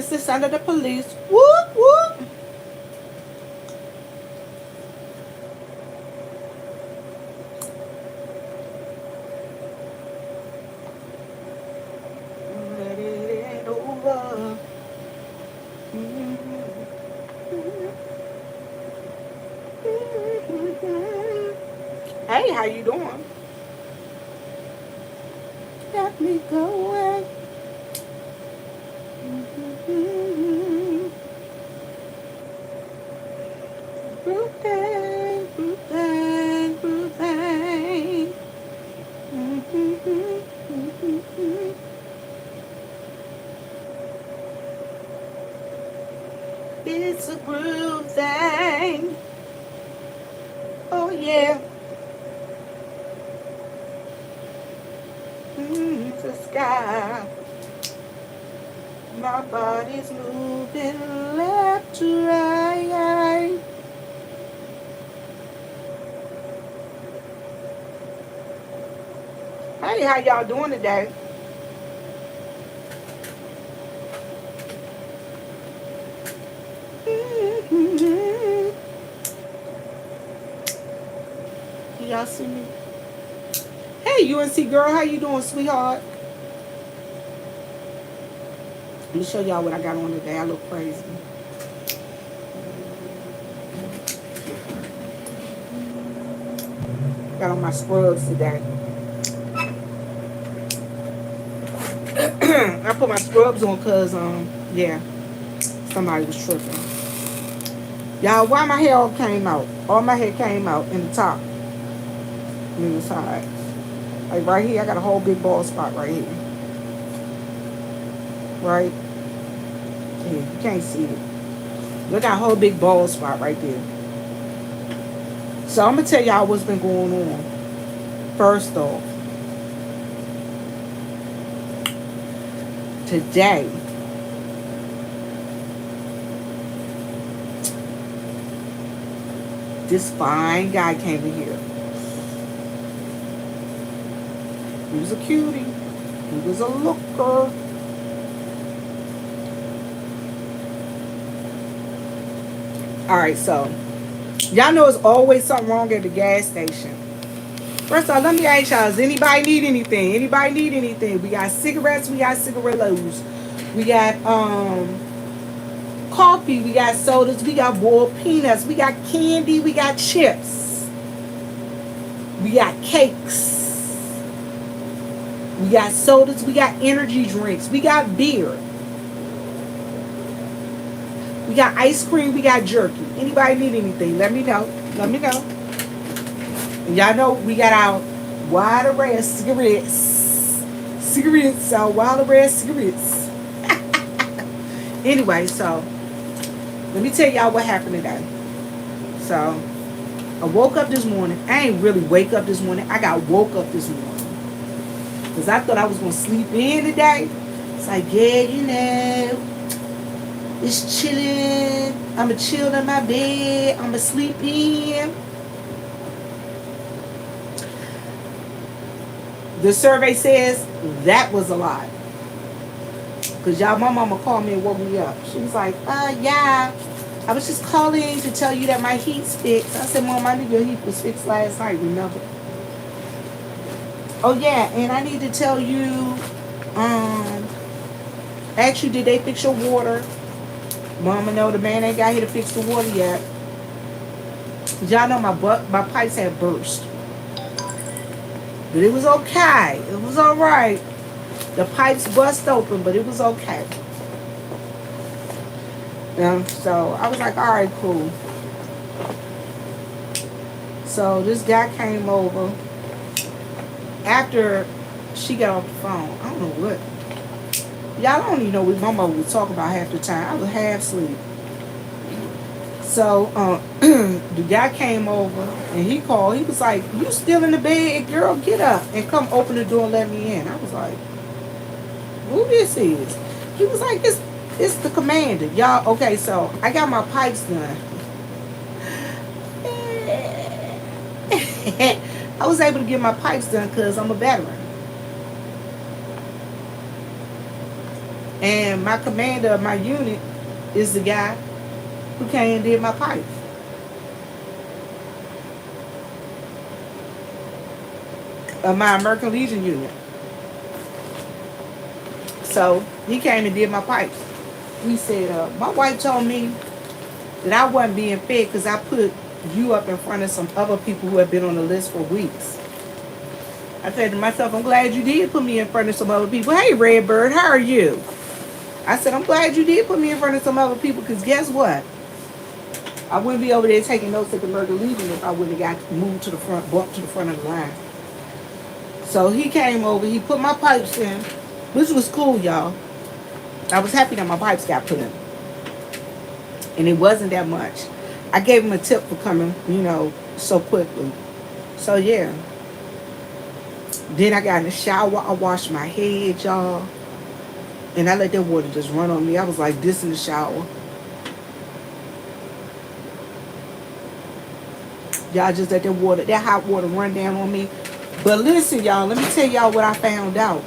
is the sound of the police. Whoop, whoop. But it ain't over. Hey, how you doing? Got me going. Brutal, brutal, brutal. It's a groove thing. Oh yeah. The sky. My body's moving left to right. Hey, how y'all doing today? Can y'all see me? Hey, UNC girl, how you doing, sweetheart? Let me show y'all what I got on today. I look crazy. Got on my scrubs today. I put my scrubs on because, yeah, somebody was tripping. Y'all, why my hair all came out? All my hair came out in the top and in the side. Like right here, I got a whole big bald spot right here. Right? Yeah, you can't see it. Look at a whole big bald spot right there. So I'm going to tell y'all what's been going on. First off, today, this fine guy came in here. He was a cutie. He was a looker. Alright, so y'all know there's always something wrong at the gas station. First of all, let me ask y'all, does anybody need anything? Anybody need anything? We got cigarettes, we got cigarillos. We got coffee, we got sodas, we got boiled peanuts, we got candy, we got chips. We got cakes. We got sodas, we got energy drinks, we got beer. We got ice cream, we got jerky. Anybody need anything? Let me know. Let me know. And y'all know we got our wild array of cigarettes. Cigarettes, our wild array of cigarettes. Anyway, so let me tell y'all what happened today. So I woke up this morning. I ain't really wake up this morning. I got woke up this morning. Because I thought I was going to sleep in today. It's like, yeah, you know, it's chilling. I'm going to chill in my bed. I'm going to sleep in. The survey says that was a lie. Because y'all, my mama called me and woke me up. She was like, yeah, I was just calling to tell you that my heat's fixed. I said, Mom, I knew your heat was fixed last night, remember? Oh, yeah, and I need to tell you, actually, did they fix your water? Mama, no, the man ain't got here to fix the water yet. Y'all know my pipes had burst. But it was okay. It was all right. The pipes bust open, but it was okay. So I was like, all right, cool. So this guy came over after she got off the phone. I don't know what. Y'all don't even know what my mama would talk about half the time. I was half asleep. So the guy came over and he called. He was like, you still in the bed? Girl, get up and come open the door and let me in. I was like, who this is? He was like, it's the commander. Y'all, okay, so I got my pipes done. I was able to get my pipes done because I'm a veteran. And my commander of my unit is the guy who came and did my pipes of my American Legion unit. So he came and did my pipes. He said, my wife told me that I wasn't being fed because I put you up in front of some other people who have been on the list for weeks. I said to myself, I'm glad you did put me in front of some other people. Hey, Redbird, how are you? I said, I'm glad you did put me in front of some other people because guess what? I wouldn't be over there taking notes at the American Legion if I wouldn't have got moved to the front, bumped to the front of the line. So he came over, he put my pipes in, which was cool, y'all. I was happy that my pipes got put in. And it wasn't that much. I gave him a tip for coming, so quickly. So yeah. Then I got in the shower, I washed my head, y'all. And I let that water just run on me. I was like this in the shower. Y'all just let that hot water run down on me. But listen, y'all, let me tell y'all what I found out.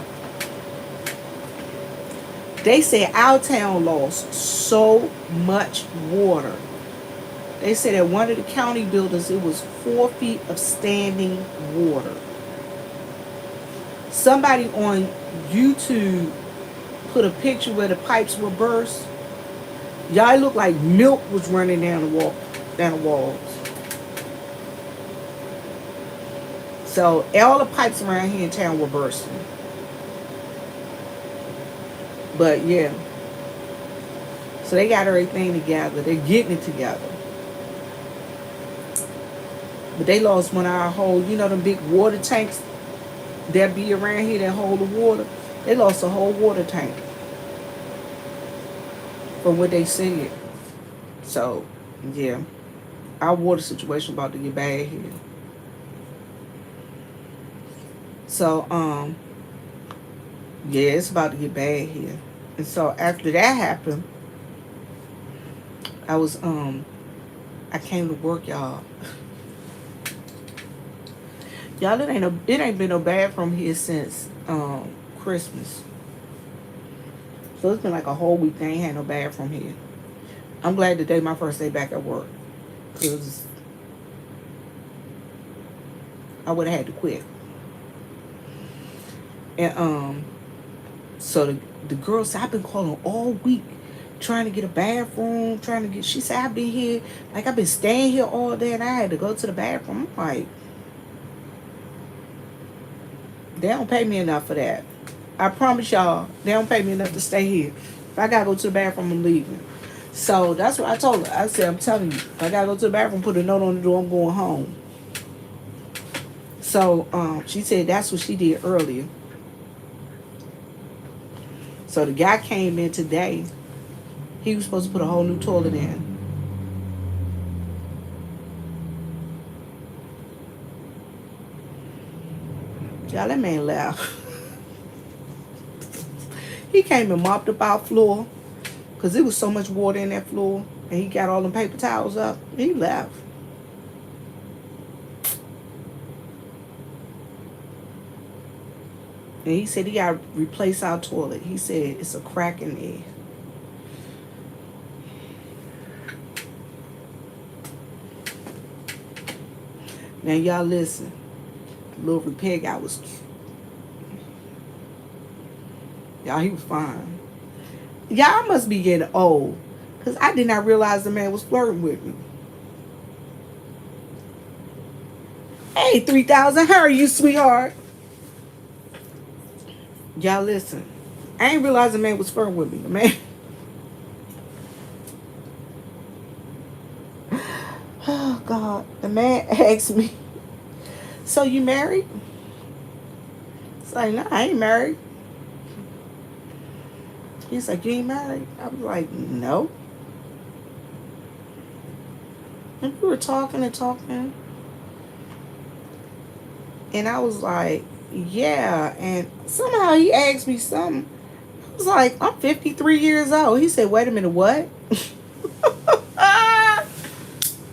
They said our town lost so much water. They said at one of the county buildings, it was 4 feet of standing water. Somebody on YouTube put a picture where the pipes were burst. Y'all, it looked like milk was running down the walls. So all the pipes around here in town were bursting. But yeah. So they got everything together. They're getting it together. But they lost one of our whole, them big water tanks that be around here that hold the water. They lost a whole water tank. From what they said. So, yeah. Our water situation about to get bad here. So, yeah, it's about to get bad here. And so after that happened, I came to work, y'all. Y'all, it ain't been no bathroom here since Christmas. So it's been like a whole week they ain't had no bathroom here. I'm glad today my first day back at work. Because I would have had to quit. And so the girl said, I've been calling all week trying to get a bathroom, she said, I've been here, like I've been staying here all day and I had to go to the bathroom. I'm like, they don't pay me enough for that. I promise y'all, they don't pay me enough to stay here. If I gotta go to the bathroom, I'm leaving. So that's what I told her. I said, I'm telling you, if I gotta go to the bathroom, put a note on the door, I'm going home. So she said that's what she did earlier. So the guy came in today. He was supposed to put a whole new toilet in. Y'all, that man left. He came and mopped up our floor because there was so much water in that floor. And he got all them paper towels up. He left. And he said he got to replace our toilet. He said it's a crack in there. Now y'all listen. The little repair guy was cute. Y'all, he was fine. Y'all must be getting old. Because I did not realize the man was flirting with me. Hey, 3,000. How are you, sweetheart? Y'all listen. I ain't realized the man was flirting with me. The man. Oh, God. The man asked me, so you married? It's like, no, I ain't married. He's like, you ain't married? I was like, no. And we were talking and talking. And I was like, yeah. And somehow he asked me something. I was like, I'm 53 years old. He said, wait a minute, what?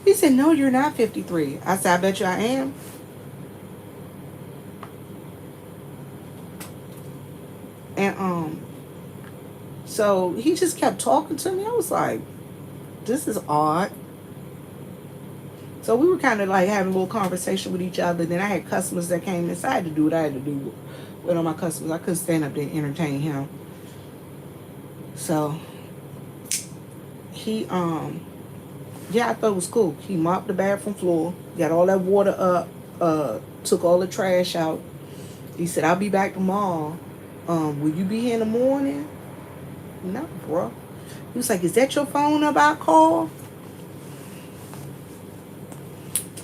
He said, no, you're not 53. I said, I bet you I am. And So he just kept talking to me. I was like, this is odd. So we were kind of like having a little conversation with each other. Then I had customers that came inside to do what I had to do with all my customers. I couldn't stand up there and entertain him. So he yeah, I thought it was cool. He mopped the bathroom floor, got all that water up, took all the trash out. He said, I'll be back tomorrow. Will you be here in the morning? No, bro. He was like, is that your phone number I call?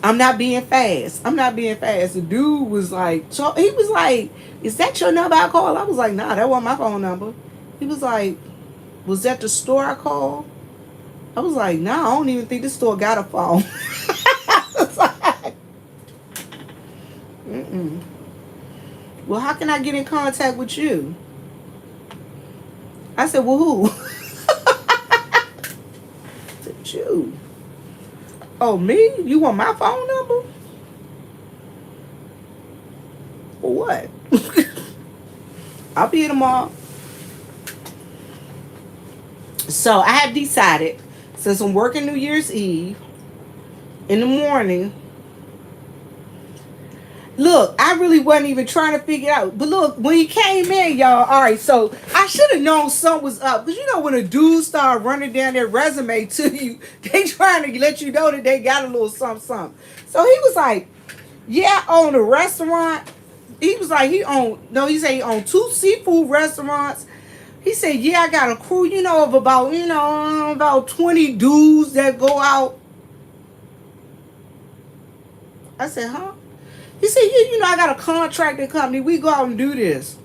I'm not being fast. The dude was like, so he was like, is that your number I call? I was like, nah, that wasn't my phone number. He was like, was that the store I called? I was like, nah, I don't even think this store got a phone. I was like, mm-mm. Well, how can I get in contact with you? I said, well, who? I said, you. Oh, me? You want my phone number? For what? I'll be here tomorrow. So I have decided, since I'm working New Year's Eve in the morning, look, I really wasn't even trying to figure it out. But look, when he came in, y'all, all right, so I should have known something was up. Because you know when a dude start running down their resume to you, they trying to let you know that they got a little something, something. So he was like, yeah, I own a restaurant. He was like, he said he owned 2 seafood restaurants. He said, yeah, I got a crew, of about 20 dudes that go out. I said, huh? He said, yeah, I got a contracting company. We go out and do this.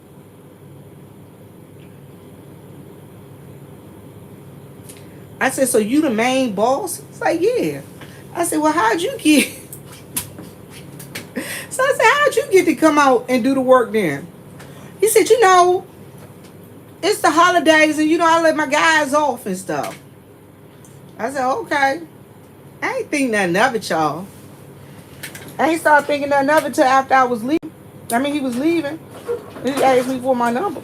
I said, so you the main boss? He's like, yeah. I said, well, how'd you get? So I said, how'd you get to come out and do the work then? He said, it's the holidays and, I let my guys off and stuff. I said, okay. I ain't think nothing of it, y'all. I ain't started thinking nothing of it till after I was leaving. He was leaving. He asked me for my number.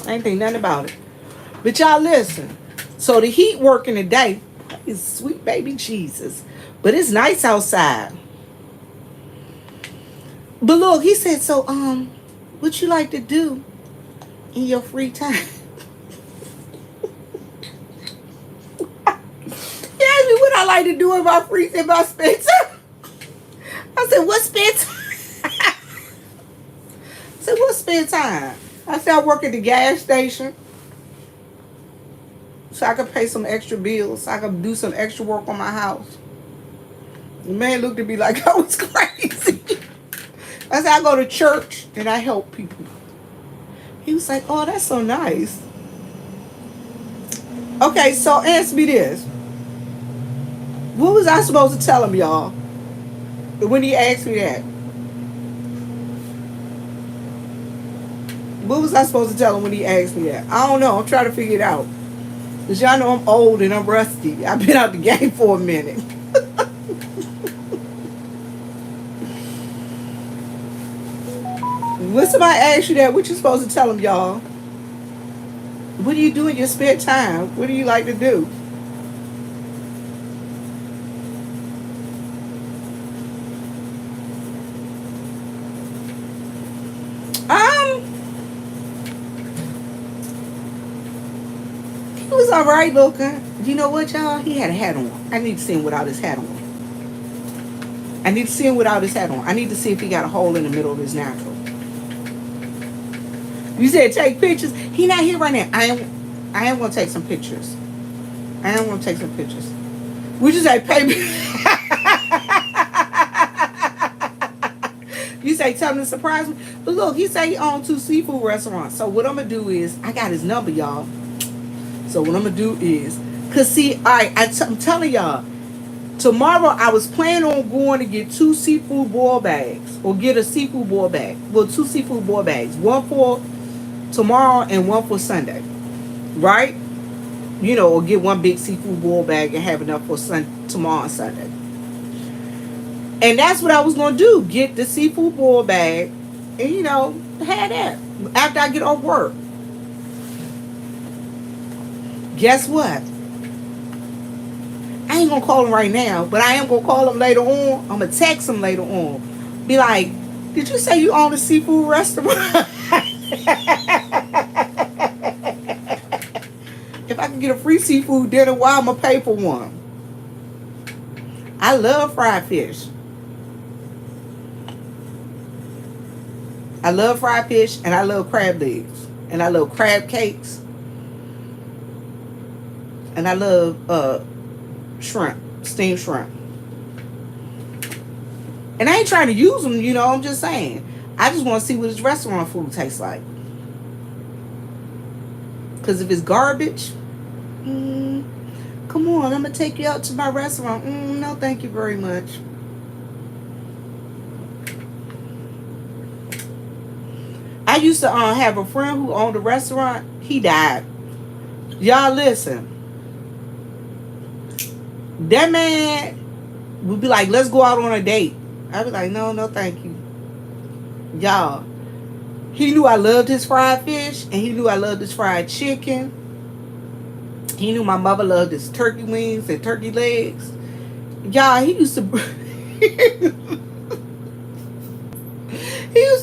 I ain't think nothing about it. But y'all listen. So the heat working today is sweet baby Jesus. But it's nice outside. But look, he said, so, what you like to do in your free time? He asked me what I like to do in my spare time. I said, what spare time? I said, what spare time? I said, I work at the gas station. So I could pay some extra bills. So I could do some extra work on my house. The man looked at me like I was crazy. I said, I go to church and I help people. He was like, oh, that's so nice. Okay, so answer me this. What was I supposed to tell him, y'all? When he asked me that. What was I supposed to tell him when he asked me that? I don't know. I'm trying to figure it out. Because y'all know I'm old and I'm rusty. I've been out the game for a minute. When somebody asks you that, what you supposed to tell them, y'all? What do you do in your spare time? What do you like to do? He was all right looking. You know what, y'all? He had a hat on. I need to see him without his hat on. I need to see if he got a hole in the middle of his natural. You said take pictures. He not here right now. I am gonna take some pictures. We just say pay me. You say tell him to surprise me. But look, he say he owns 2 seafood restaurants. So what I'm gonna do is I got his number, y'all. So what I'm gonna do is, cause see, all right, I'm telling y'all. Tomorrow I was planning on going to get 2 seafood boil bags, or get a seafood boil bag. Well, 2 seafood boil bags, one for tomorrow and one for Sunday, right? Or get one big seafood boil bag and have enough for tomorrow and Sunday. And that's what I was gonna do: get the seafood boil bag, and have that after I get off work. Guess what? I ain't gonna call him right now, but I am gonna call him later on. I'm gonna text him later on. Be like, did you say you own a seafood restaurant? If I can get a free seafood dinner, why I'm gonna pay for one? I love fried fish. I love fried fish, and I love crab legs, and I love crab cakes, and I love shrimp, steamed shrimp. And I ain't trying to use them, I'm just saying. I just want to see what his restaurant food tastes like. Because if it's garbage, come on, I'm going to take you out to my restaurant. No, thank you very much. I used to have a friend who owned a restaurant. He died. Y'all listen. That man would be like, let's go out on a date. I'd be like, no, thank you. Y'all, he knew I loved his fried fish, and he knew I loved his fried chicken. He knew my mother loved his turkey wings and turkey legs. Y'all, he used to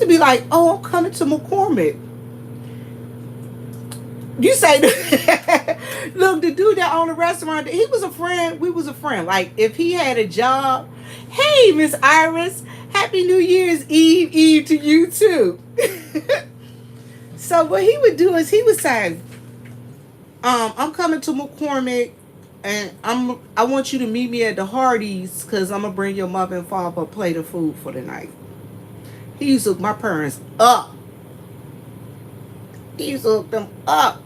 be like, oh, I'm coming to McCormick. You say, look, the dude that owned the restaurant, he was a friend. We was a friend. Like, if he had a job, hey, Miss Iris, Happy New Year's Eve to you too. So what he would do is he would say, I'm coming to McCormick, and I want you to meet me at the Hardee's, because I'm going to bring your mother and father a plate of food for the night. He used to hook my parents up. He used to hook them up.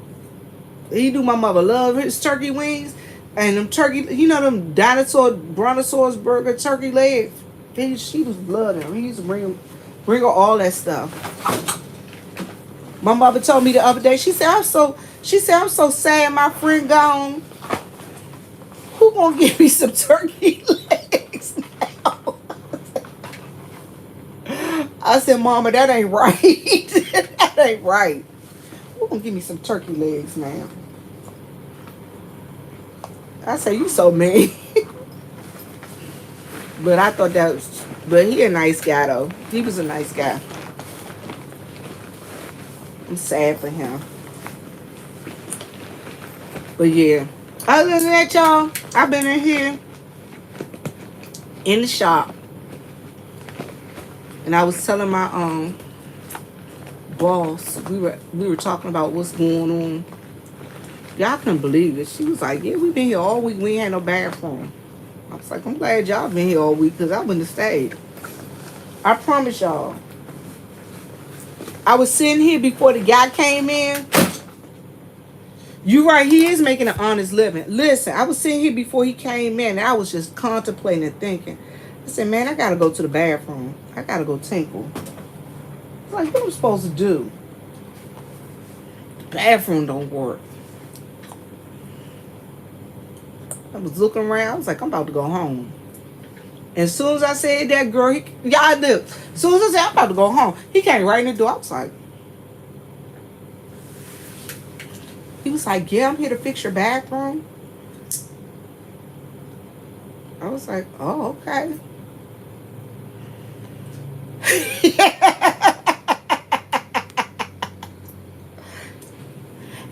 He knew my mother loved his turkey wings and them turkey, them brontosaurus burger turkey legs. She was loving them. He used to bring her all that stuff. My mother told me the other day, she said, I'm so sad my friend gone. Who gonna give me some turkey legs now? I said, Mama, that ain't right. That ain't right. Who gonna give me some turkey legs now? I said, you so mean. But I thought but he a nice guy though. He was a nice guy. I'm sad for him. But yeah. Other than that, y'all, I've been in here in the shop. And I was telling my boss, we were talking about what's going on. Y'all couldn't believe it. She was like, yeah, we've been here all week. We ain't had no bathroom. I was like, I'm glad y'all been here all week, because I wouldn't have stayed. I promise y'all. I was sitting here before the guy came in. You right, he is making an honest living. Listen, I was sitting here before he came in, and I was just contemplating and thinking. I said, man, I got to go to the bathroom. I got to go tinkle. Like, what am I supposed to do? The bathroom don't work. I was looking around. I was like, I'm about to go home. And as soon as I said that, girl, y'all do. As soon as I said, I'm about to go home, he came right in the door. I was like, he was like, yeah, I'm here to fix your bathroom. I was like, oh, okay.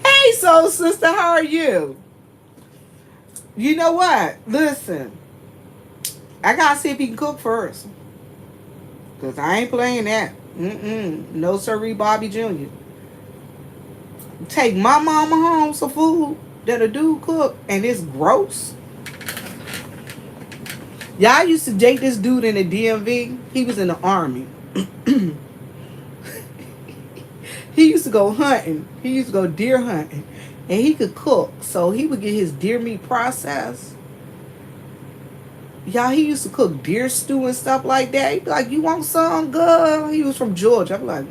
Hey, soul sister, how are you? You know what? Listen, I gotta see if he can cook first, because I ain't playing that. No sirree, Bobby Jr. Take my mama home some food that a dude cook, and it's gross. Y'all used to date this dude in the DMV. He was in the army. He used to go hunting. He used to go deer hunting. And he could cook. So he would get his deer meat processed. Y'all, he used to cook deer stew and stuff like that. He'd be like, you want some, girl? He was from Georgia. I'd be like,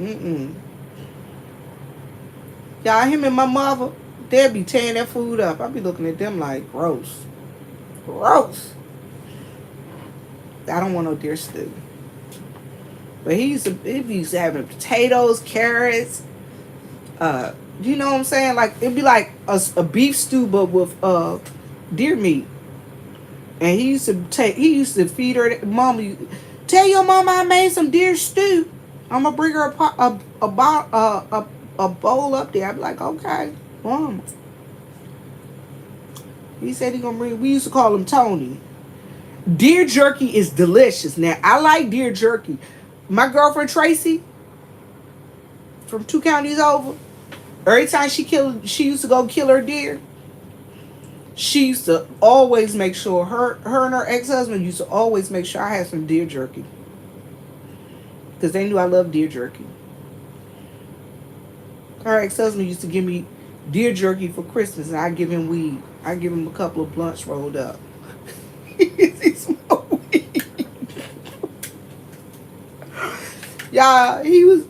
Y'all, him and my mother, they'd be tearing that food up. I'd be looking at them like, gross. Gross. I don't want no deer stew. But he used to have potatoes, carrots, you know what I'm saying? Like, it'd be like a beef stew, but with deer meat. And he used to feed her. Mama, tell your mama I made some deer stew. I'm gonna bring her a bowl up there. I'm like, okay, mama. He said he gonna bring. We used to call him Tony. Deer jerky is delicious. Now I like deer jerky. My girlfriend Tracy from 2 counties over. Every time she used to go kill her deer. She used to always make sure her and her ex-husband used to always make sure I had some deer jerky, because they knew I loved deer jerky. Her ex-husband used to give me deer jerky for Christmas, and I give him weed. I give him a couple of blunts rolled up. He smoked weed. Yeah, he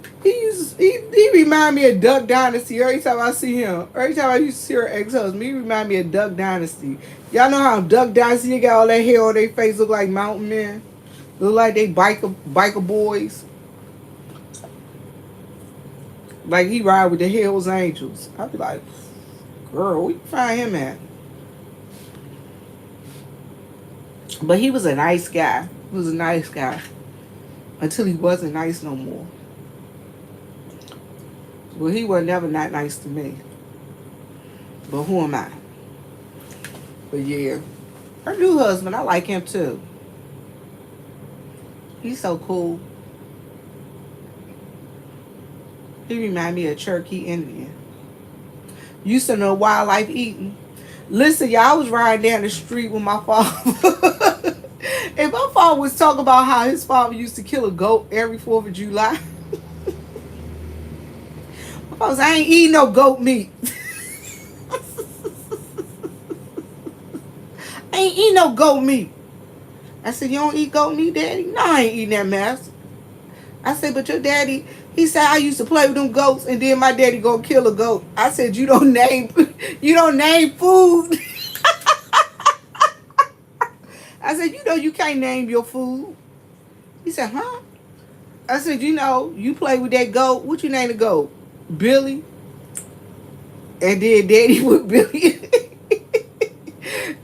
remind me of Duck Dynasty every time I see him. Every time I used to see her ex-husband, he remind me of Duck Dynasty. Y'all know how Duck Dynasty, they got all that hair on their face, look like mountain men, look like they biker boys. Like he ride with the Hells Angels. I'd be like, girl, where you find him at? But he was a nice guy. He was a nice guy. Until he wasn't nice no more. Well, he was never not nice to me. But who am I? But yeah. Her new husband, I like him too. He's so cool. He remind me of Cherokee Indian. Used to know wildlife eating. Listen, y'all, I was riding down the street with my father. And my father was talking about how his father used to kill a goat every 4th of July. My father said, I ain't eating no goat meat. I ain't eating no goat meat. I said, you don't eat goat meat, Daddy? No, I ain't eating that mess. I said, but your daddy, he said I used to play with them goats, and then my daddy go kill a goat. I said, you don't name food. I said, you can't name your food. He said, huh? I said, you play with that goat. What you name the goat? Billy. And then Daddy put Billy.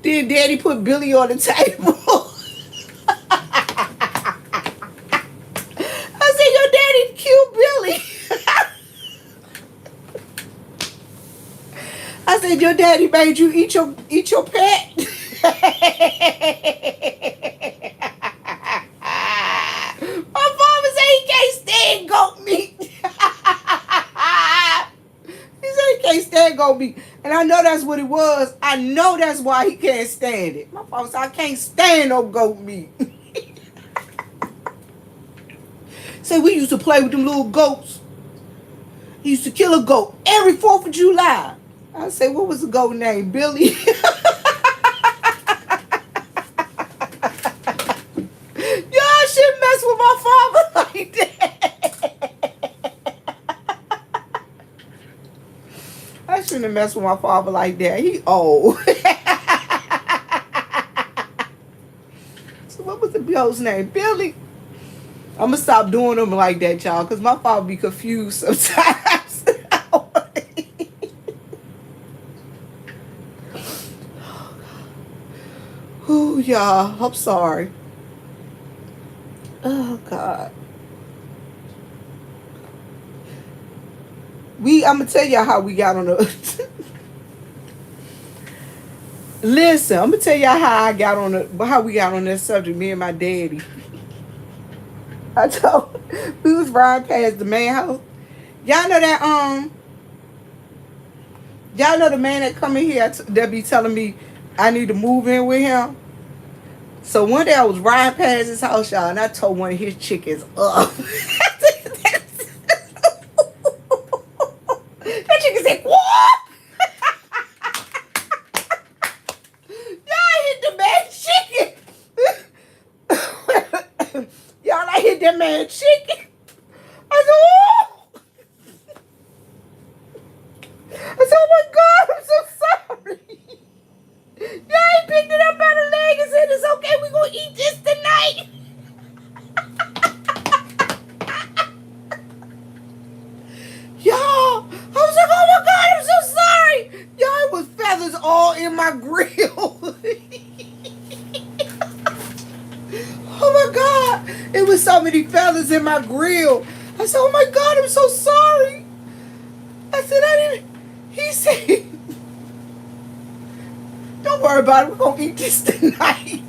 Then Daddy put Billy on the table. I said, your daddy killed Billy. I said, your daddy made you eat your pet. My father said he can't stand goat meat. He said he can't stand goat meat. And I know that's what it was. I know that's why he can't stand it. My father said, I can't stand no goat meat. Say we used to play with them little goats. He used to kill a goat every 4th of July. I said, what was the goat name? Billy? Y'all shouldn't mess with my father like that. I shouldn't have messed with my father like that. He old. So what was the goat's name? Billy? I'm going to stop doing them like that, y'all, because my father be confused sometimes. Ooh, y'all, I'm sorry. Oh, God. I'm going to tell y'all how we got on the... Listen, I'm going to tell y'all how we got on that subject, me and my daddy. I told we was riding past the man house. Y'all know that y'all know the man that come in here that be telling me I need to move in with him. So one day I was riding past his house, y'all, and I told one of his chickens up. That chicken said, what? Y'all hit the man's chicken. Y'all, I hit that man's chicken. I said, oh. I said, oh my God, I'm so sorry. Y'all ain't picked it up by the leg and said, it's okay, we're going to eat this tonight. Y'all, I was like, oh my God, I'm so sorry. Y'all, it grill. Oh my God. It was so many feathers in my grill. I said, oh my God, I'm so sorry. I said, I didn't. He said, don't worry about it. We're going to eat this tonight.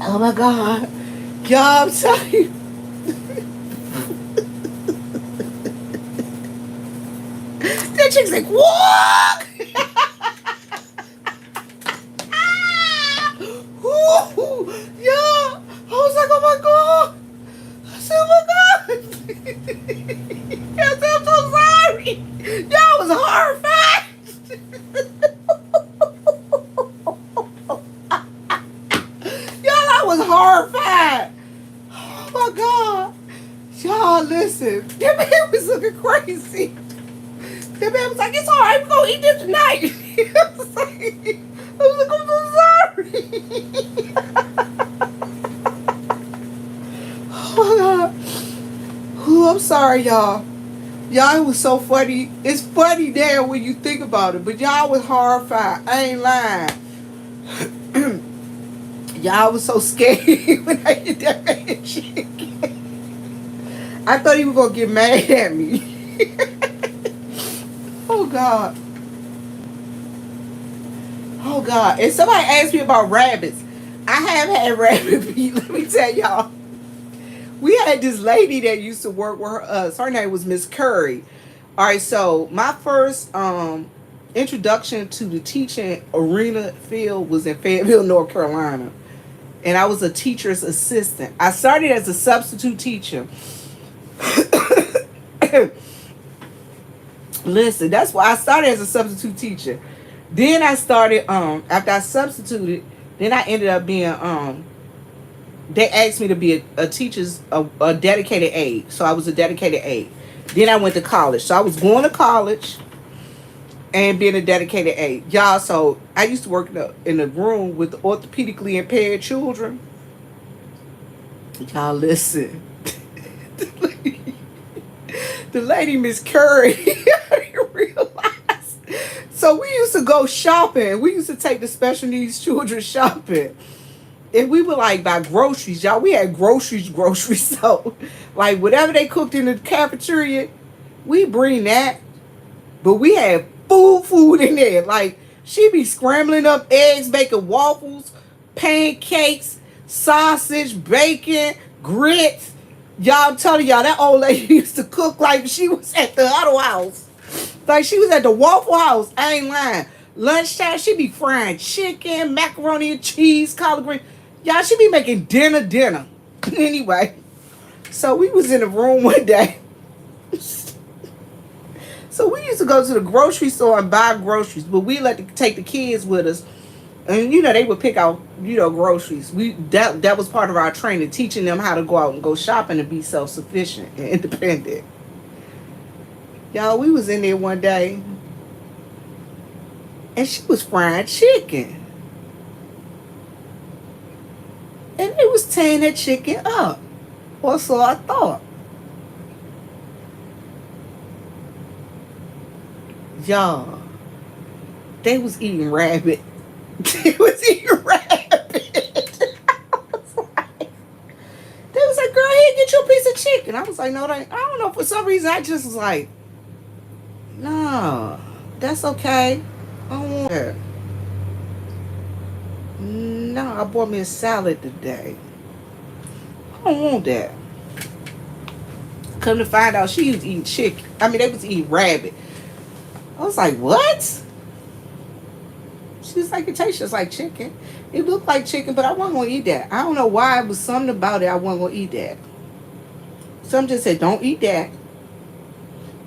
Oh my God. Y'all, I'm telling you. That chick's like, what? Yeah. I was like, oh my God. I said, oh my God. I said, I'm so sorry. Y'all was horrified. Y'all, I was horrified. Oh my God. Y'all, listen. That man was looking crazy. That man was like, it's all right. We're going to eat this tonight. I was like, I'm so sorry. Oh my God. Oh, I'm sorry, y'all. Y'all, it was so funny. It's funny there when you think about it, but y'all was horrified. I ain't lying. Y'all was so scared when I hit that man chicken. I thought he was going to get mad at me. Oh, God. Oh, God. And somebody asked me about rabbits. I have had rabbit meat. Let me tell y'all. We had this lady that used to work with us. Her name was Miss Curry. All right, so my first introduction to the teaching arena field was in Fayetteville, North Carolina. And I was a teacher's assistant. I started as a substitute teacher. Listen, that's why I started as a substitute teacher. Then I started, after I substituted, then I ended up being, they asked me to be a teacher's, a dedicated aide. So I was a dedicated aide. Then I went to college. So I was going to college and being a dedicated aide. Y'all, so I used to work in the room with the orthopedically impaired children. Y'all, listen. The lady, Miss Curry, you realize. So we used to go shopping. We used to take the special needs children shopping. And we would like buy groceries, y'all. We had groceries. So, like, whatever they cooked in the cafeteria, we bring that. But we had food in there. Like, she be scrambling up eggs, making waffles, pancakes, sausage, bacon, grits. Y'all, I'm telling y'all, that old lady used to cook like she was at the Huddle House. Like she was at the Waffle House. I ain't lying. Lunchtime, she be frying chicken, macaroni and cheese, collard green. Y'all, she be making dinner. Anyway, so we was in the room one day. So we used to go to the grocery store and buy groceries, but we let to take the kids with us. And, they would pick out, groceries. That was part of our training, teaching them how to go out and go shopping and be self-sufficient and independent. Y'all, we was in there one day, and she was frying chicken. And it was tearing that chicken up. Or so I thought. Y'all, they was eating rabbit. They was eating rabbit. They was like, girl, here, get your piece of chicken. I was like, no, I don't know. For some reason, I just was like, no, that's okay. I don't want that. No, I bought me a salad today. I don't want that. Come to find out, she was eating chicken. They was eating rabbit. I was like, what? She was like, it tastes just like chicken. It looked like chicken, but I wasn't going to eat that. I don't know why. It was something about it. I wasn't going to eat that. Some just said, don't eat that.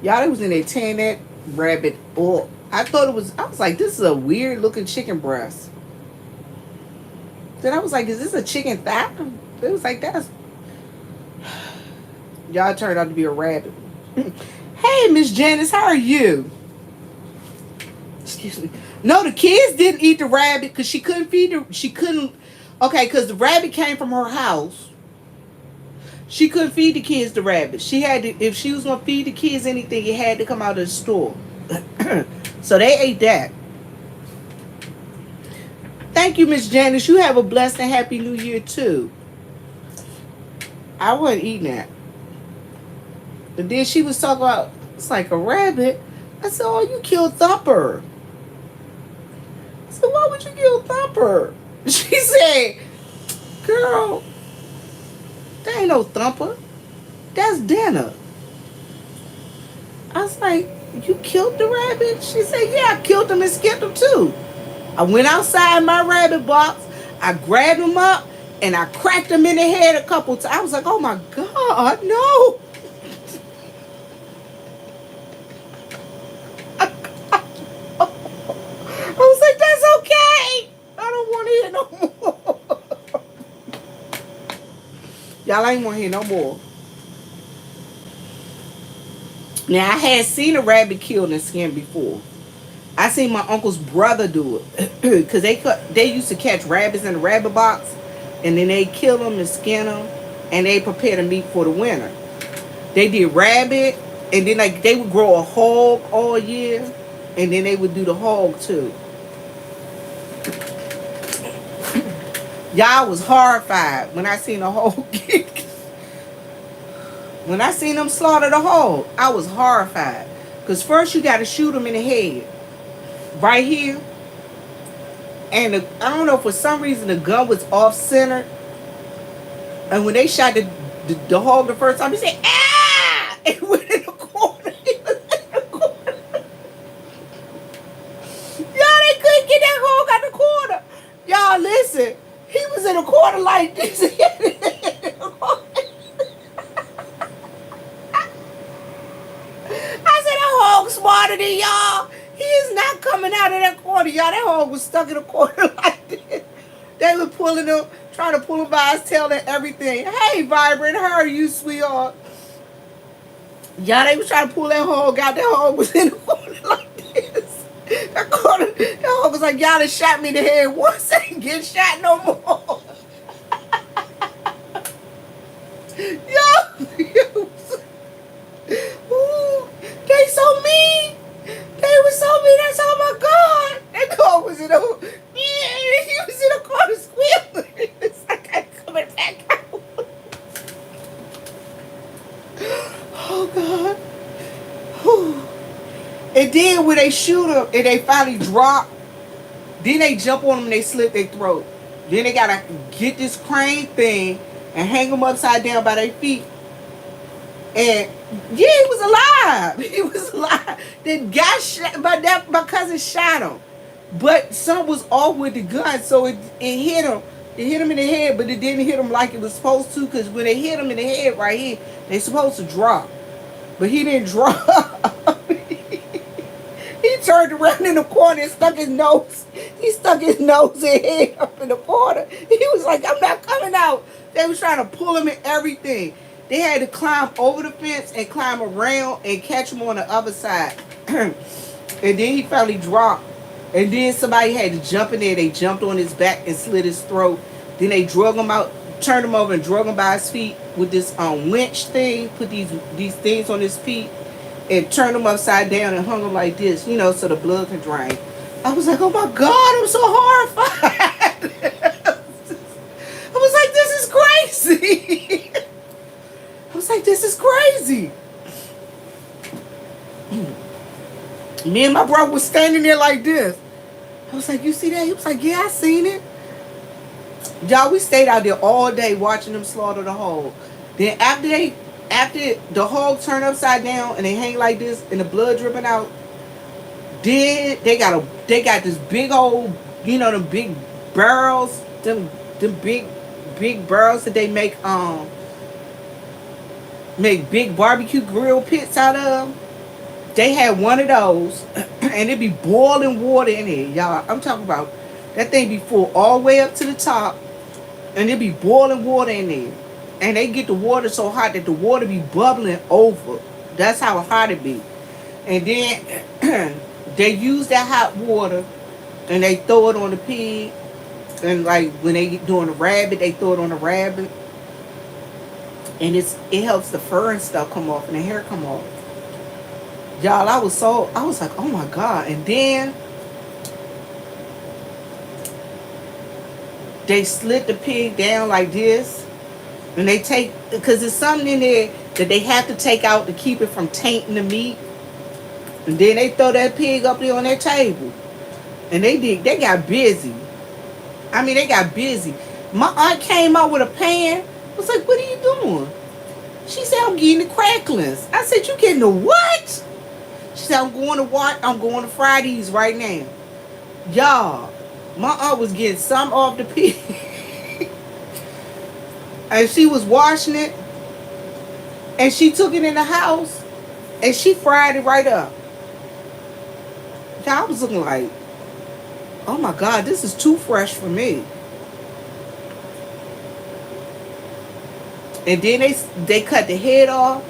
Y'all, it was in there tearing that rabbit up. I was like, this is a weird looking chicken breast. Then I was like, is this a chicken thigh? It was like, y'all turned out to be a rabbit. Hey, Miss Janice, how are you? Excuse me. No, the kids didn't eat the rabbit because she couldn't feed her. Okay, because the rabbit came from her house. She couldn't feed the kids the rabbit. She had to, if she was gonna feed the kids anything, it had to come out of the store. So they ate that. Thank you, Miss Janice. You have a blessed and happy new year too. I wasn't eating that. And then she was talking about it's like a rabbit. I said, "Oh, you killed Thumper." I said, "Why would you kill Thumper?" She said, "Girl, there ain't no Thumper. That's dinner." I was like, "You killed the rabbit?" She said, "Yeah, I killed him and skinned him too. I went outside my rabbit box. I grabbed him up and I cracked him in the head a couple times." I was like, "Oh my God, no." I was like, "That's okay. I don't want to hear no more." Y'all ain't want to hear no more. Now, I had seen a rabbit killed and skinned before. I seen my uncle's brother do it. Because they used to catch rabbits in the rabbit box. And then they kill them and skin them. And they prepare the meat for the winter. They did rabbit. And then like they would grow a hog all year. And then they would do the hog too. Y'all was horrified when I seen a hog. When I seen them slaughter the hog, I was horrified. Because first you got to shoot them in the head. Right here. And I don't know, for some reason the gun was off center. And when they shot the hog the first time, he said, "Ah!" It went in the corner. He was in the corner. Y'all, they couldn't get that hog out the corner. Y'all, listen. He was in a corner like this. I said, "That hog smarter than y'all. He is not coming out of that corner." Y'all, that hog was stuck in a corner like this. They were pulling him, trying to pull him by his tail and everything. "Hey, Vibrant, how are you, sweetheart?" Y'all, they was trying to pull that hog out. That hog was in the corner like this. That hog was like, "Y'all done shot me in the head once. I ain't get shot no more." Yo, ooh, they so mean. They were so mean. That's, oh my God. That dog was in a, he was in a corner squealing. It's like, "I'm coming back out." Oh God. Whew. And then when they shoot him and they finally drop, then they jump on them and they slit their throat. Then they gotta get this crane thing and hang them upside down by their feet. And yeah, he was alive. He was alive. The guy shot, my cousin shot him. But something was off with the gun, so it hit him. It hit him in the head, but it didn't hit him like it was supposed to, because when they hit him in the head right here, they're supposed to drop. But he didn't drop. He turned around in the corner and stuck his nose. He stuck his nose and head up in the corner. He was like, "I'm not coming out." They was trying to pull him and everything. They had to climb over the fence and climb around and catch him on the other side. And then he finally dropped. And then somebody had to jump in there. They jumped on his back and slit his throat. Then they drug him out, turned him over and drug him by his feet with this winch thing. Put these things on his feet and turned him upside down and hung him like this, so the blood can drain. I was like, "Oh my God, I'm so horrified." I was like, "This is crazy." I was like, "This is crazy." Me and my brother was standing there like this. I was like, "You see that?" He was like, "Yeah, I seen it." Y'all, we stayed out there all day watching them slaughter the hog. Then after the hog turned upside down and they hang like this and the blood dripping out, then they got this big old, them big barrels, them big barrels that they make big barbecue grill pits out of. They had one of those, and it'd be boiling water in it, y'all. I'm talking about that thing be full all the way up to the top, and it'd be boiling water in there. And they get the water so hot that the water be bubbling over. That's how hot it be. And then they use that hot water, and they throw it on the pig. And like when they doing the rabbit, they throw it on the rabbit. And it helps the fur and stuff come off and the hair come off. Y'all, I was like, oh my God. And then they slit the pig down like this. And they take, because there's something in there that they have to take out to keep it from tainting the meat. And then they throw that pig up there on their table. And they got busy. I mean, they got busy. My aunt came out with a pan. I was like, what are you doing? She said, I'm getting the cracklings. I said, you getting the what? She said, I'm going to fry these right now. Y'all, my aunt was getting some off the pig. And she was washing it. And she took it in the house. And she fried it right up. Y'all, I was looking like, oh my God, this is too fresh for me. And then they cut the head off.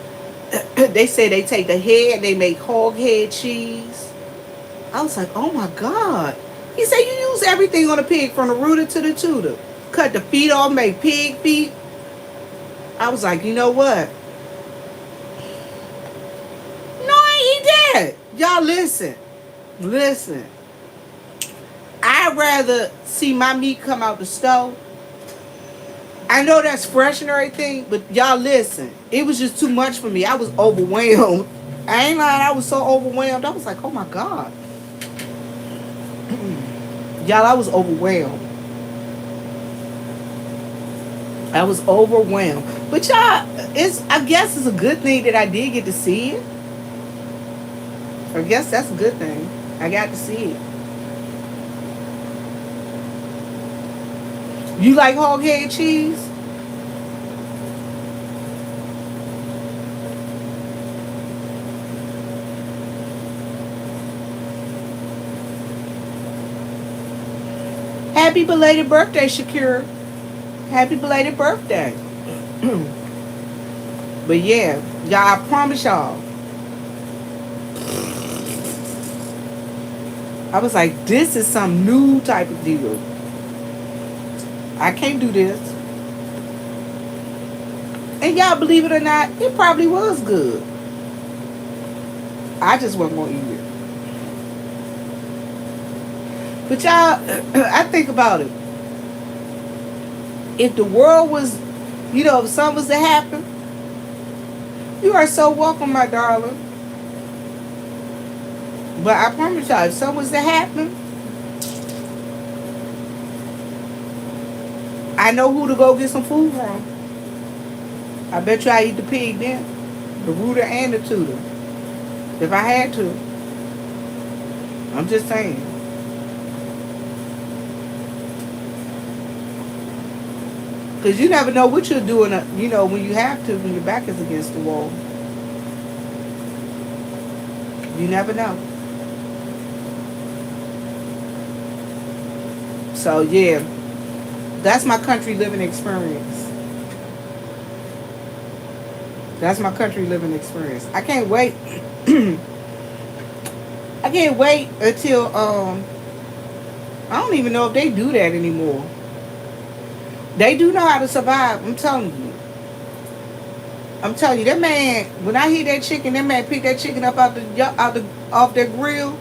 They say they take the head, they make hog head cheese. I was like, oh my God. He said you use everything on a pig from the rooter to the tutor. Cut the feet off, make pig feet. I was like, you know what? No, I ain't eat that. Y'all listen. Listen. I'd rather see my meat come out the stove. I know that's fresh and everything, but y'all listen. It was just too much for me. I was overwhelmed. I ain't lying. I was so overwhelmed. I was like, oh my God. Y'all, I was overwhelmed. I was overwhelmed. But y'all, I guess it's a good thing that I did get to see it. I guess that's a good thing. I got to see it. You like hog head cheese? Happy belated birthday, Shakira. Happy belated birthday. But yeah, y'all, I promise y'all. I was like, this is some new type of deal. I can't do this. And y'all, believe it or not, it probably was good. I just wasn't going to eat it. But y'all, I think about it. If the world was, if something was to happen, you are so welcome, my darling. But I promise y'all, if something was to happen, I know who to go get some food from. I bet you I eat the pig then. The rooter and the tutor. If I had to. I'm just saying. Because you never know what you're doing, when you have to, when your back is against the wall. You never know. So, yeah. That's my country living experience. That's my country living experience. I can't wait. I can't wait until, I don't even know if they do that anymore. They do know how to survive. I'm telling you. That man, when I hear that chicken, that man picked that chicken up off their grill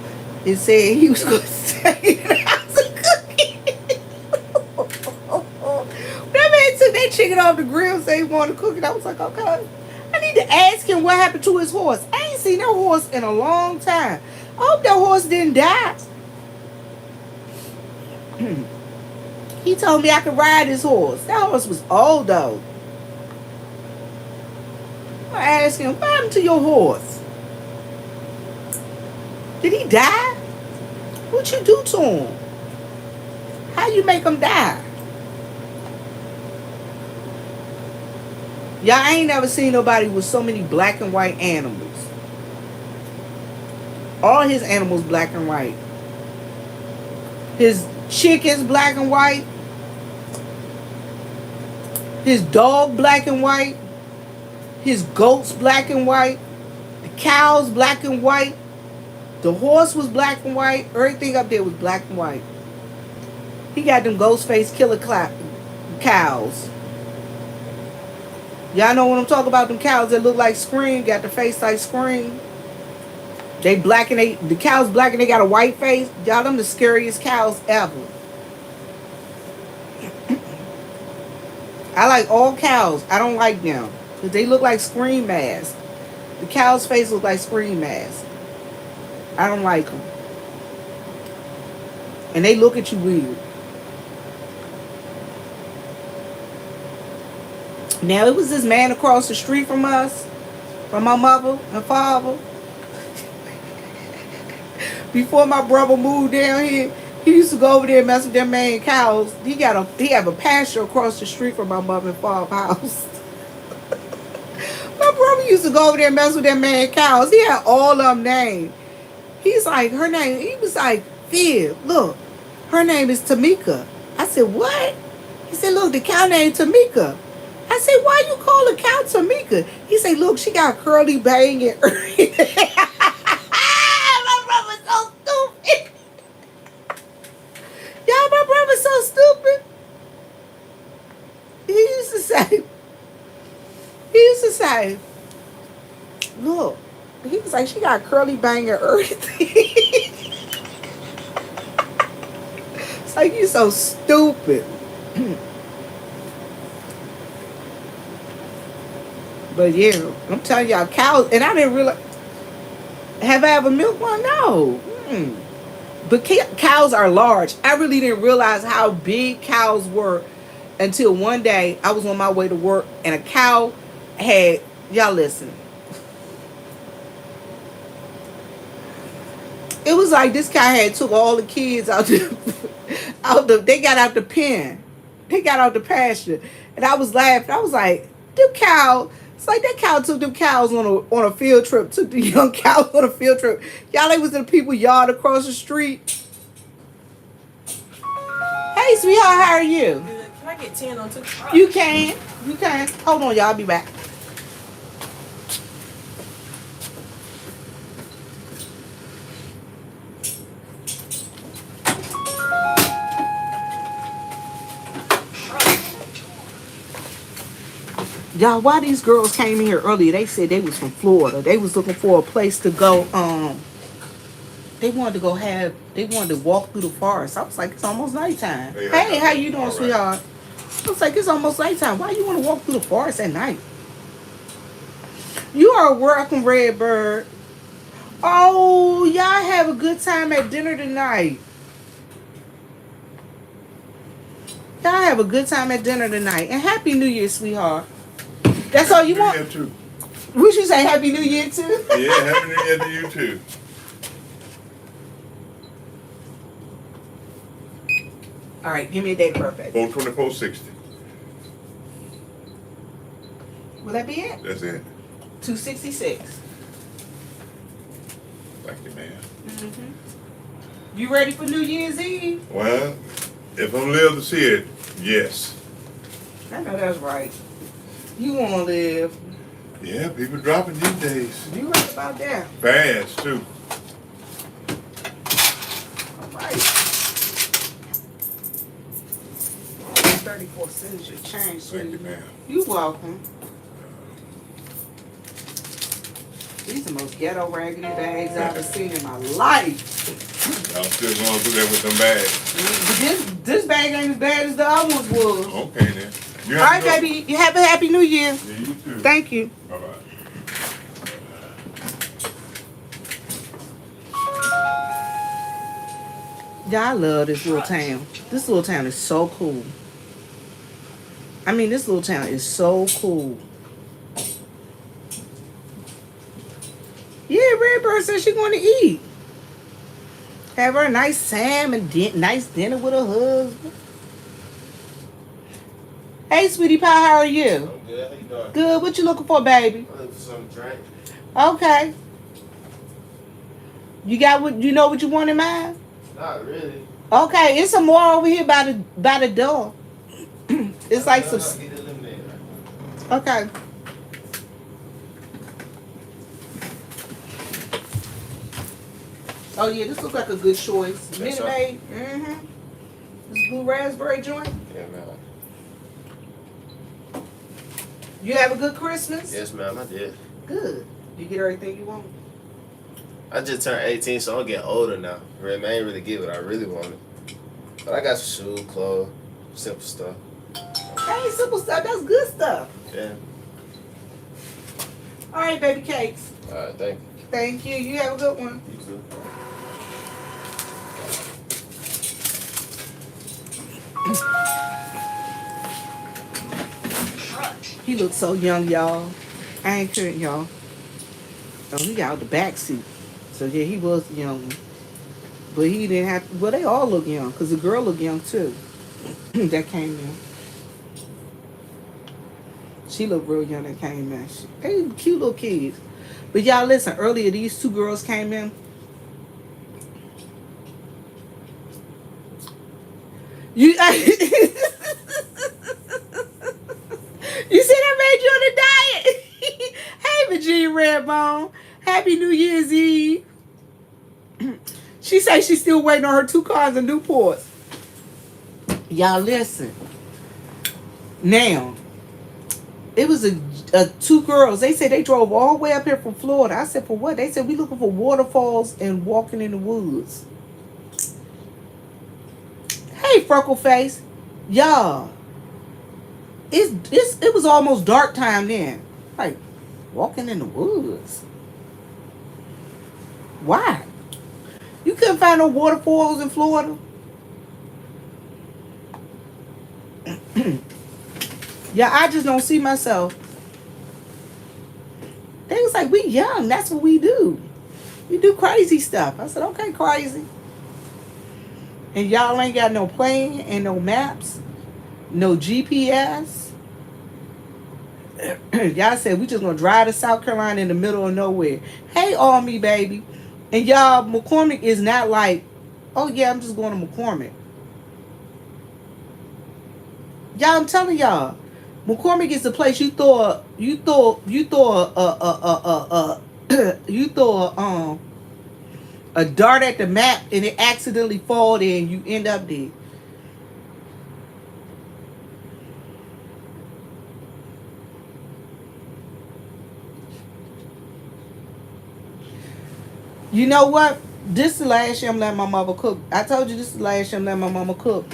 and said he was going to take it out to cook it. That man took that chicken off the grill and said he wanted to cook it. I was like, okay. I need to ask him what happened to his horse. I ain't seen that horse in a long time. I hope that horse didn't die. He told me I could ride his horse. That horse was old, though. I asked him, what happened to your horse? Did he die? What you do to him? How you make him die? Y'all, I ain't never seen nobody with so many black and white animals. All his animals black and white. His chickens black and white. His dog black and white. His goats black and white. The cows black and white. The horse was black and white. Everything up there was black and white. He got them ghost face killer cows. Y'all know what I'm talking about? Them cows that look like Scream, got the face like Scream. They black and the cows black and they got a white face. Y'all, them the scariest cows ever. I like all cows. I don't like them because they look like Scream masks. The cow's face look like Scream masks. I don't like them. And they look at you weird. Now, it was this man across the street from us, from my mother and father. Before my brother moved down here, he used to go over there and mess with them man cows. He have a pasture across the street from my mother and father's house. My brother used to go over there and mess with them man cows. He had all of them named. He's like, her name, he was like, Viv, look, her name is Tamika. I said, what? He said, look, the cow named Tamika. I said, why you call a cow Tamika? He said, look, she got curly bang and my brother's so stupid. Y'all, my brother's so stupid. He used to say, look, he was like, she got curly bang and everything. It's like, you so stupid. But yeah, I'm telling y'all, cows, and I didn't realize, have I ever milked one? No. But cows are large. I really didn't realize how big cows were until one day I was on my way to work and a cow had, y'all listen. It was like this cow had took all the kids they got out the pen. They got out the pasture. And I was laughing. I was like, them cow. It's like that cow took them cows on a field trip. Took the young cows on a field trip. Y'all, they was in the people's yard across the street. Hey, sweetheart, how are you? Good. Can I get 10 on 2? You can. You can. Hold on, y'all. I'll be back. Y'all, why these girls came in here earlier? They said they was from Florida. They was looking for a place to go. They wanted to walk through the forest. I was like, it's almost nighttime. Hey, how you doing, sweetheart? I was like, it's almost nighttime. Why you want to walk through the forest at night? You are welcome, Redbird. Oh, y'all have a good time at dinner tonight. Y'all have a good time at dinner tonight. And Happy New Year, sweetheart. That's all you want? Too. Would you say Happy New Year too? Yeah, Happy New Year to you too. All right, give me a date of birth, baby. 4/24/60. Will that be it? That's it. 266. Thank you, man. You ready for New Year's Eve? Well, if I'm live to see it, yes. I know that's right. You want to live. Yeah, people dropping these days. You right about that. Fast, too. All right. 34 cents your change, sweetie. Thank you, ma'am. You welcome. These are the most ghetto raggedy bags I've ever seen in my life. I'm still going through that with them bags. This bag ain't as bad as the other ones was. Okay, then. All right, baby. You have a Happy New Year. Yeah, you too. Thank you. Bye-bye. Yeah, I love this little town. This little town is so cool. I mean, this little town is so cool. Yeah, Redbird said she want to eat. Have her a nice salmon, nice dinner with her husband. Hey, sweetie pie, how are you? I'm good. How you doing? Good. What you looking for, baby? I'm looking for something to drink. Okay. You know what you want in mind? Not really. Okay, it's some more over here by the door. It's like some. Get the lemonade right. Okay. Oh yeah, this looks like a good choice. Minute Maid. This blue raspberry joint. Yeah, man. You have a good Christmas? Yes, ma'am, I did. Good. You get everything you want? I just turned 18, so I'm getting older now. Really, I ain't really get what I really wanted. But I got some shoes, clothes, simple stuff. That ain't simple stuff. That's good stuff. Yeah. All right, baby cakes. All right, thank you. Thank you. You have a good one. You too. He looks so young, y'all. I ain't kidding, y'all. Oh, he got out the back seat. So, yeah, he was young. But he didn't have to. Well, they all look young. Because the girl looked young, too. That came in. She looked real young that came in. They cute little kids. But y'all listen, earlier these two girls came in. You you said I made you on a diet. Hey, Virginia Redbone. Happy New Year's Eve. She says she's still waiting on her 2 cars in Newports. Y'all listen. Now, it was a 2 girls. They said they drove all the way up here from Florida. I said, for what? They said, we looking for waterfalls and walking in the woods. Hey, freckle face. Y'all. It was almost dark time then. Like, walking in the woods. Why? You couldn't find no waterfalls in Florida? Yeah, I just don't see myself. They was like, we young. That's what we do. We do crazy stuff. I said, okay, crazy. And y'all ain't got no plane and no maps, no GPS. Y'all said we just gonna drive to South Carolina in the middle of nowhere. Hey, Army, baby. And y'all, McCormick is not like, oh yeah, I'm just going to McCormick. Y'all, I'm telling y'all, McCormick is the place you throw a dart at the map and it accidentally fall there and you end up there. You know what? This is the last year I'm letting my mother cook. I told you this is the last year I'm letting my mama cook.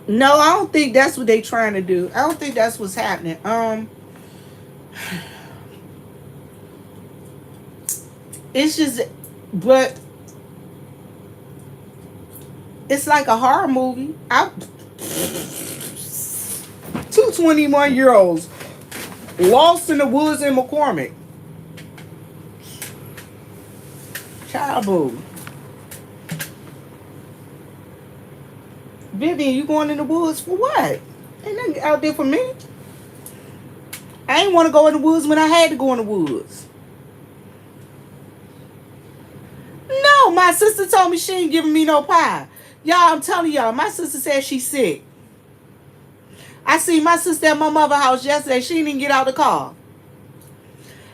No, I don't think that's what they trying to do. I don't think that's what's happening. It's just, but it's like a horror movie. 2 21-year-olds lost in the woods in McCormick. Child boo. Vivian, you going in the woods for what? Ain't nothing out there for me. I ain't want to go in the woods when I had to go in the woods. No, my sister told me she ain't giving me no pie. Y'all, I'm telling y'all, my sister said she's sick. I seen my sister at my mother's house yesterday. She didn't even get out of the car.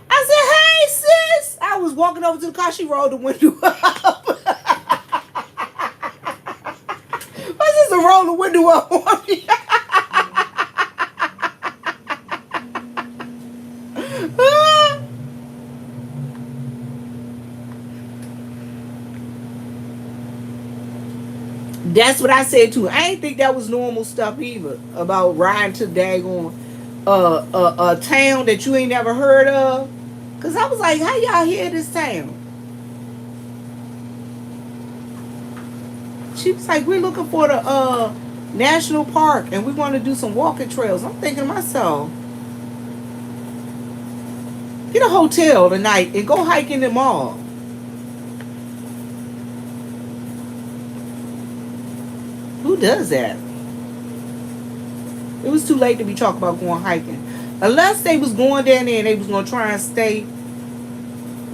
I said, hey, sis. I was walking over to the car. She rolled the window up. My sister rolled the window up on me. That's what I said too. I ain't think that was normal stuff either. About riding to daggone a town that you ain't never heard of. Cause I was like, how y'all hear this town? She was like, we're looking for the national park and we want to do some walking trails. I'm thinking to myself, get a hotel tonight and go hike in the mall. Who does that? It was too late to be talking about going hiking. Unless they was going down there and they was going to try and stay,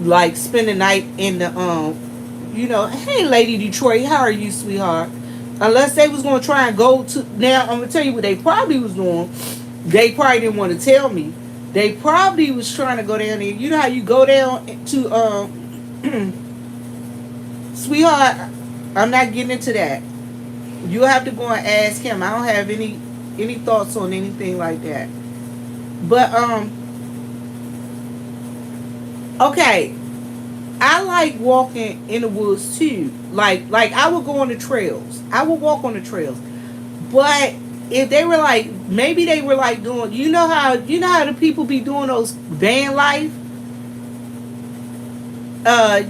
like, spend the night in the, hey, Lady Detroit, how are you, sweetheart? Unless they was going to try and go to, now, I'm going to tell you what they probably was doing. They probably didn't want to tell me. They probably was trying to go down there. You know how you go down to, sweetheart, I'm not getting into that. You'll have to go and ask him. I don't have any any thoughts on anything like that. But okay, I like walking in the woods too. Like I would go on the trails. I would walk on the trails. But if they were like, maybe they were like doing, you know how the people be doing those van life.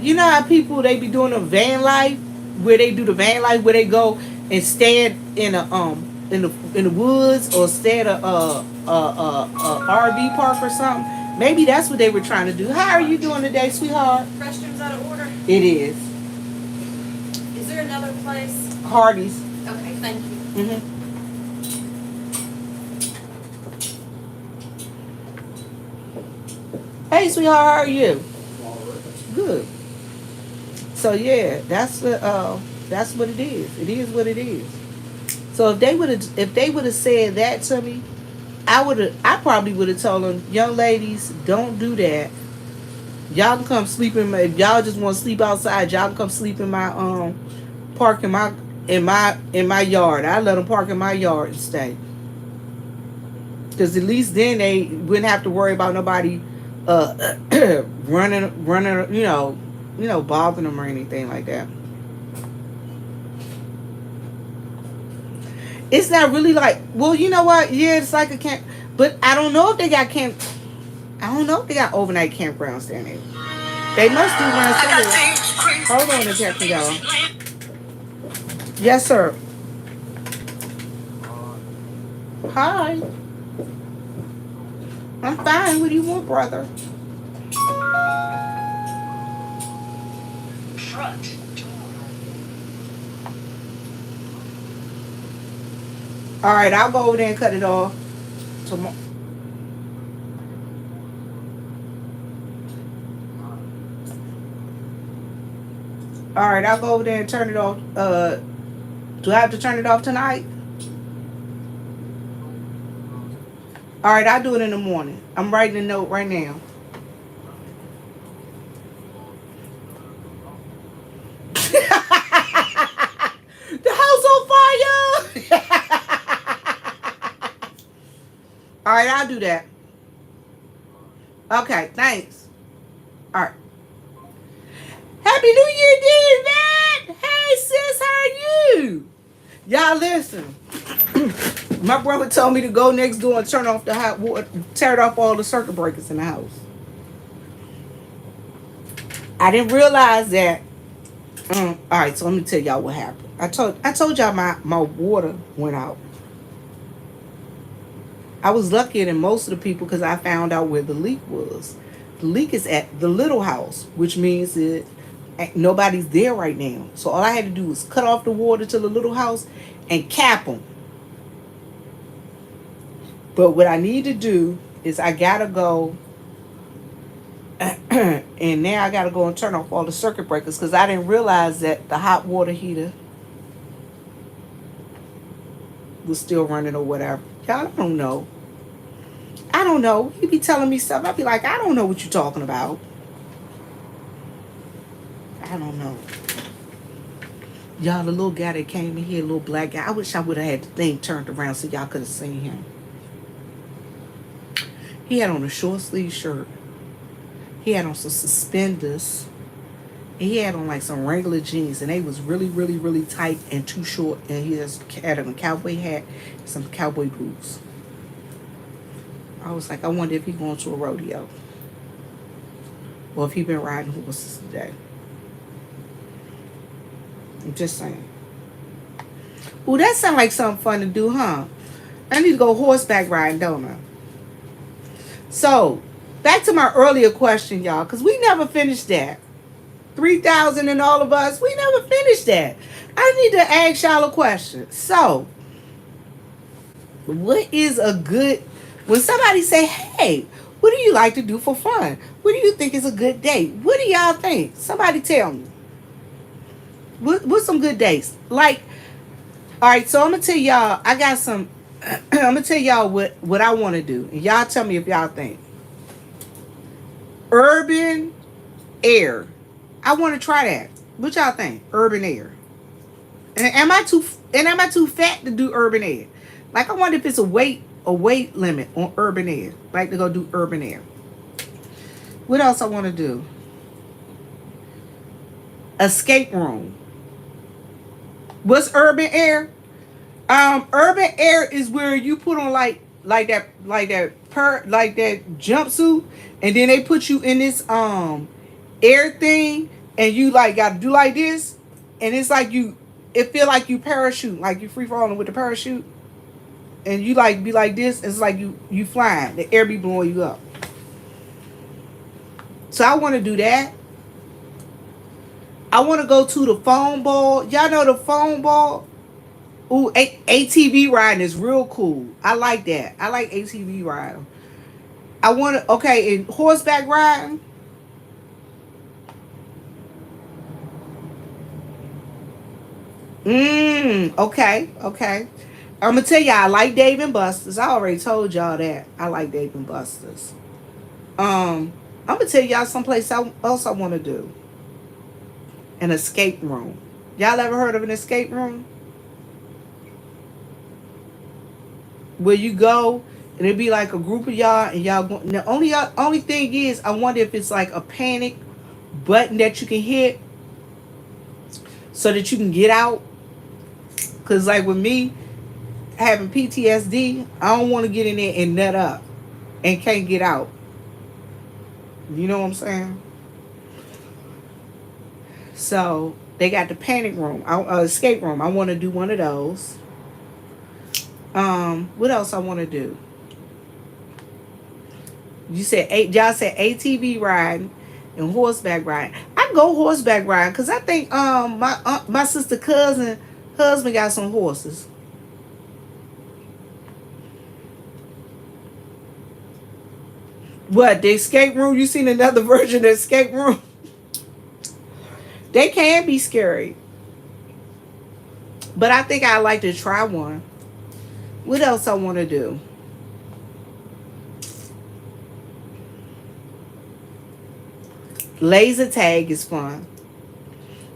You know how people they be doing a van life, where they do the van life, where they go and stand in the woods, or stay at a RV park or something. Maybe that's what they were trying to do. How are you doing today, sweetheart? Restrooms out of order. It is Is there another place? Hardy's. Okay, thank you. Hey, sweetheart, how are you? Good. So yeah, that's what it is. It is what it is. So if they would have said that to me, I probably would have told them, young ladies, don't do that. Y'all can come sleep in my, if y'all just want to sleep outside, y'all can come sleep in my park in my yard. I let them park in my yard and stay. Because at least then they wouldn't have to worry about nobody running, bothering them or anything like that. It's not really like, well, you know what? Yeah, it's like a camp, but I don't know if they got camp. I don't know if they got overnight campgrounds down there. They must do one somewhere. Hold on a second, y'all. Yes, sir. Hi. I'm fine. What do you want, brother? Front. All right, I'll go over there and cut it off tomorrow. All right, I'll go over there and turn it off. Do I have to turn it off tonight? All right, I'll do it in the morning. I'm writing a note right now. The house on fire! All right, I'll do that. Okay, thanks. All right. Happy New Year, dear man! Hey, sis, how are you? Y'all listen. My brother told me to go next door and turn off the hot water, tear off all the circuit breakers in the house. I didn't realize that. All right, so let me tell y'all what happened. I told y'all my water went out. I was luckier than most of the people because I found out where the leak was. The leak is at the little house, which means that nobody's there right now. So all I had to do was cut off the water to the little house and cap them. But what I need to do is I gotta go and now I gotta go and turn off all the circuit breakers because I didn't realize that the hot water heater was still running or whatever. Y'all, I don't know. I don't know. He be telling me stuff. I be like, I don't know what you're talking about. I don't know. Y'all, the little guy that came in here, little black guy, I wish I would have had the thing turned around so y'all could have seen him. He had on a short sleeve shirt. He had on some suspenders. And he had on like some Wrangler jeans. And they was really, really, really tight and too short. And he just had on a cowboy hat and some cowboy boots. I was like, I wonder if he going to a rodeo. Or if he been riding horses today. I'm just saying. Ooh, that sounds like something fun to do, huh? I need to go horseback riding, don't I? So, back to my earlier question, y'all, because we never finished that. 3,000 and all of us, we never finished that. I need to ask y'all a question. So, what is a good, when somebody say, hey, what do you like to do for fun? What do you think is a good date? What do y'all think? Somebody tell me. What's some good dates? Like, all right, so I'm going to tell y'all, I got some, I'm going to tell y'all what I want to do. And y'all tell me if y'all think. Urban air. I want to try that. What y'all think? Urban air. And am I too fat to do urban air? Like I wonder if it's a weight limit on urban air. Like to go do urban air. What else I want to do? Escape room. What's urban air? Urban air is where you put on like that jumpsuit, and then they put you in this air thing, and you like got to do like this, and it's like it feel like you parachute, like you free falling with the parachute, and you like be like this. It's like you flying. The air be blowing you up. So I want to do that. I want to go to the foam ball. Y'all know the foam ball? Ooh, ATV riding is real cool. I like that. I like ATV riding. I want to, okay, and horseback riding. Okay. I'm going to tell y'all, I like Dave and Buster's. I already told y'all that. I like Dave and Buster's. I'm going to tell y'all someplace else I want to do. An escape room. Y'all ever heard of an escape room? Where you go and it'd be like a group of y'all and y'all go. The only thing is, I wonder if it's like a panic button that you can hit so that you can get out. Cause like with me having PTSD, I don't want to get in there and nut up and can't get out. You know what I'm saying? So they got the panic room, escape room. I want to do one of those. What else I want to do? Y'all said ATV riding and horseback riding. I go horseback riding because I think my sister cousin husband got some horses. What, the escape room? You seen another version of the escape room? They can be scary. But I think I'd like to try one. What else I want to do? Laser tag is fun.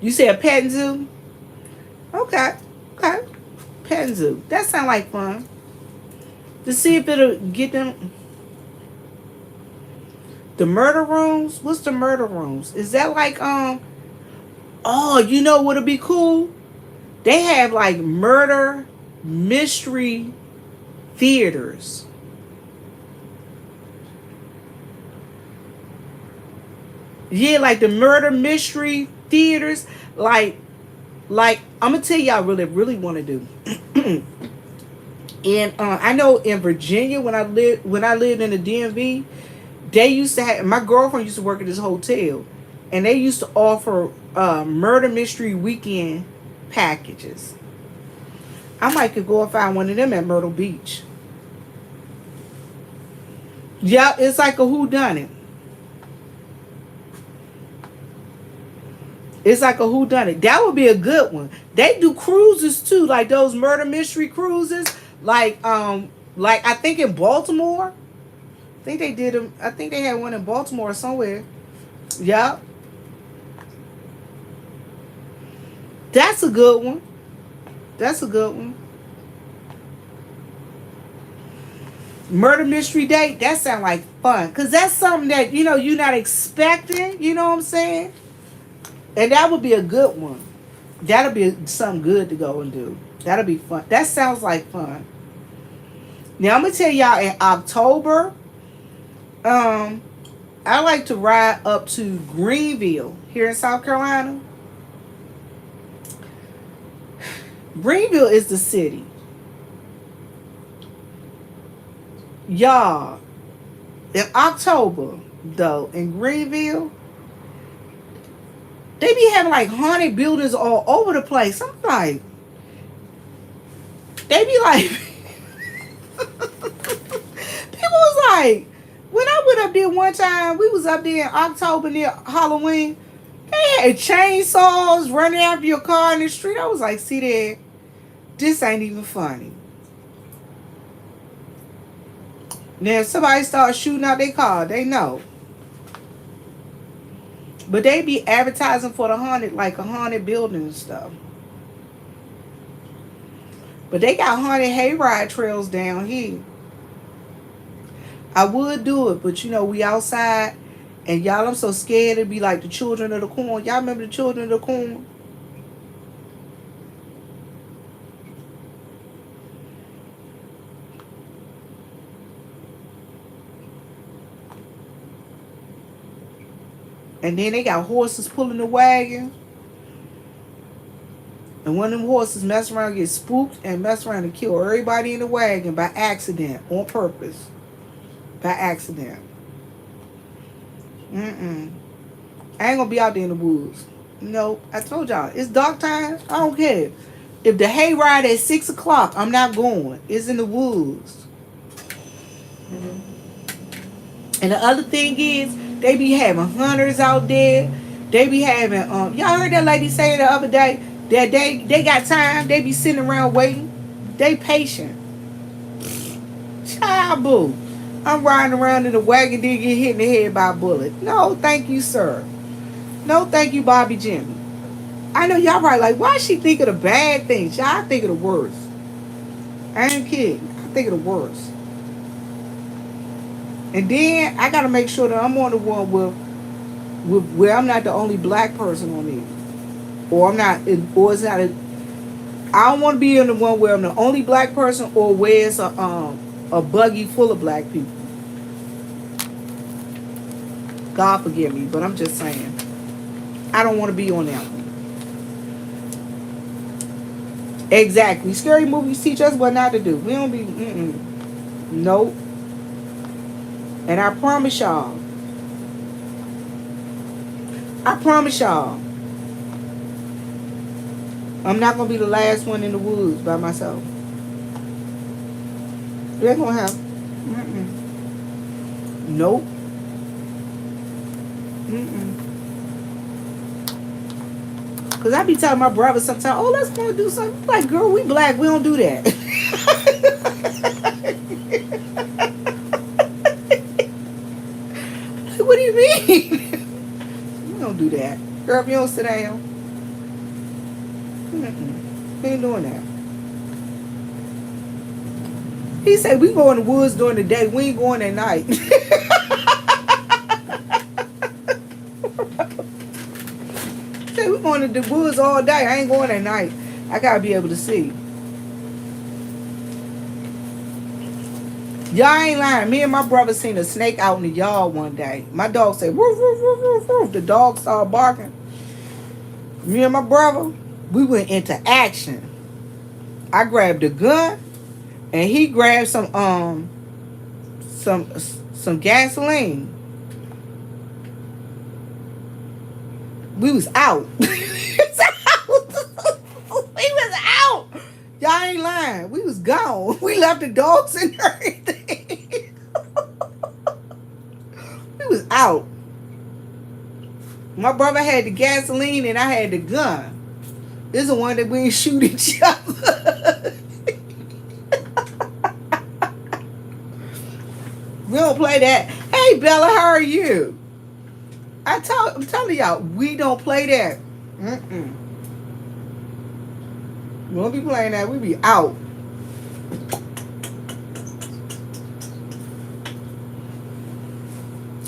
You say a petting zoo? Okay. Petting zoo. That sounds like fun. To see if it'll get them. The murder rooms? What's the murder rooms? Is that like oh, you know what'll be cool? They have like murder mystery theaters. Yeah, like the murder mystery theaters. Like I'm gonna tell you, I really want to do. And I know in Virginia when I lived in the DMV, they used to have, my girlfriend used to work at this hotel, and they used to offer murder mystery weekend packages. I might could go and find one of them at Myrtle Beach. Yeah, it's like a whodunit. It's like a whodunit. That would be a good one. They do cruises too, like those murder mystery cruises. Like I think in Baltimore. I think they did them. I think they had one in Baltimore or somewhere. Yeah. That's a good one. Murder mystery date. That sounds like fun. Cause that's something that, you're not expecting. You know what I'm saying? And that would be a good one. That'll be something good to go and do. That'll be fun. That sounds like fun. Now I'm gonna tell y'all in October, I like to ride up to Greenville here in South Carolina. Greenville is the city. Y'all, in October though, in Greenville, they be having like haunted buildings all over the place. I'm like, they be like, people was like, when I went up there one time, we was up there in October near Halloween. They had chainsaws running after your car in the street. I was like, see there, this ain't even funny. Now if somebody starts shooting out their car, they know. But they be advertising for the haunted, like a haunted building and stuff. But they got haunted hayride trails down here. I would do it, but you know, we outside. And y'all, I'm so scared to be like the children of the corn. Y'all remember the children of the corn? And then they got horses pulling the wagon. And one of them horses mess around, get spooked, and mess around and kill everybody in the wagon by accident, on purpose. By accident. Mm-mm. I ain't gonna be out there in the woods. No, I told y'all, it's dark time. I don't care. If the hayride at 6 o'clock, I'm not going. It's in the woods. And the other thing is, they be having hunters out there. They be having y'all heard that lady say the other day that they got time. They be sitting around waiting. They patient. Child boo. I'm riding around in the wagon, then get hit in the head by a bullet. No, thank you, sir. No, thank you, Bobby Jimmy. I know y'all probably like, why she think of the bad things? Y'all think of the worst. I ain't kidding. I think of the worst. And then I gotta make sure that I'm on the one with where I'm not the only black person on it, or I'm not, or it's not. I don't want to be in the one where I'm the only black person, or where it's a buggy full of black people. God forgive me, but I'm just saying, I don't want to be on that one. Exactly. Scary movies teach us what not to do. We don't be. Nope. And I promise y'all, I'm not going to be the last one in the woods by myself. They're going to have, nope. Because I be telling my brother sometimes, oh, let's go do something. I'm like, girl, we black, we don't do that. What do you mean? We don't do that. Girl, if you don't sit down. We ain't doing that. He said, we go in the woods during the day. We ain't going at night. He said, we going to the woods all day. I ain't going at night. I got to be able to see. Y'all ain't lying. Me and my brother seen a snake out in the yard one day. My dog said, woof, woof, woof, woof, woof. The dog started barking. Me and my brother, we went into action. I grabbed a gun, and he grabbed some gasoline. We was out. We was out. Y'all ain't lying. We was gone. We left the dogs and everything. We was out. My brother had the gasoline and I had the gun. This is the one that we ain't shoot each other. We don't play that. Hey Bella, how are you? I'm telling y'all, we don't play that. We won't be playing that. We be out.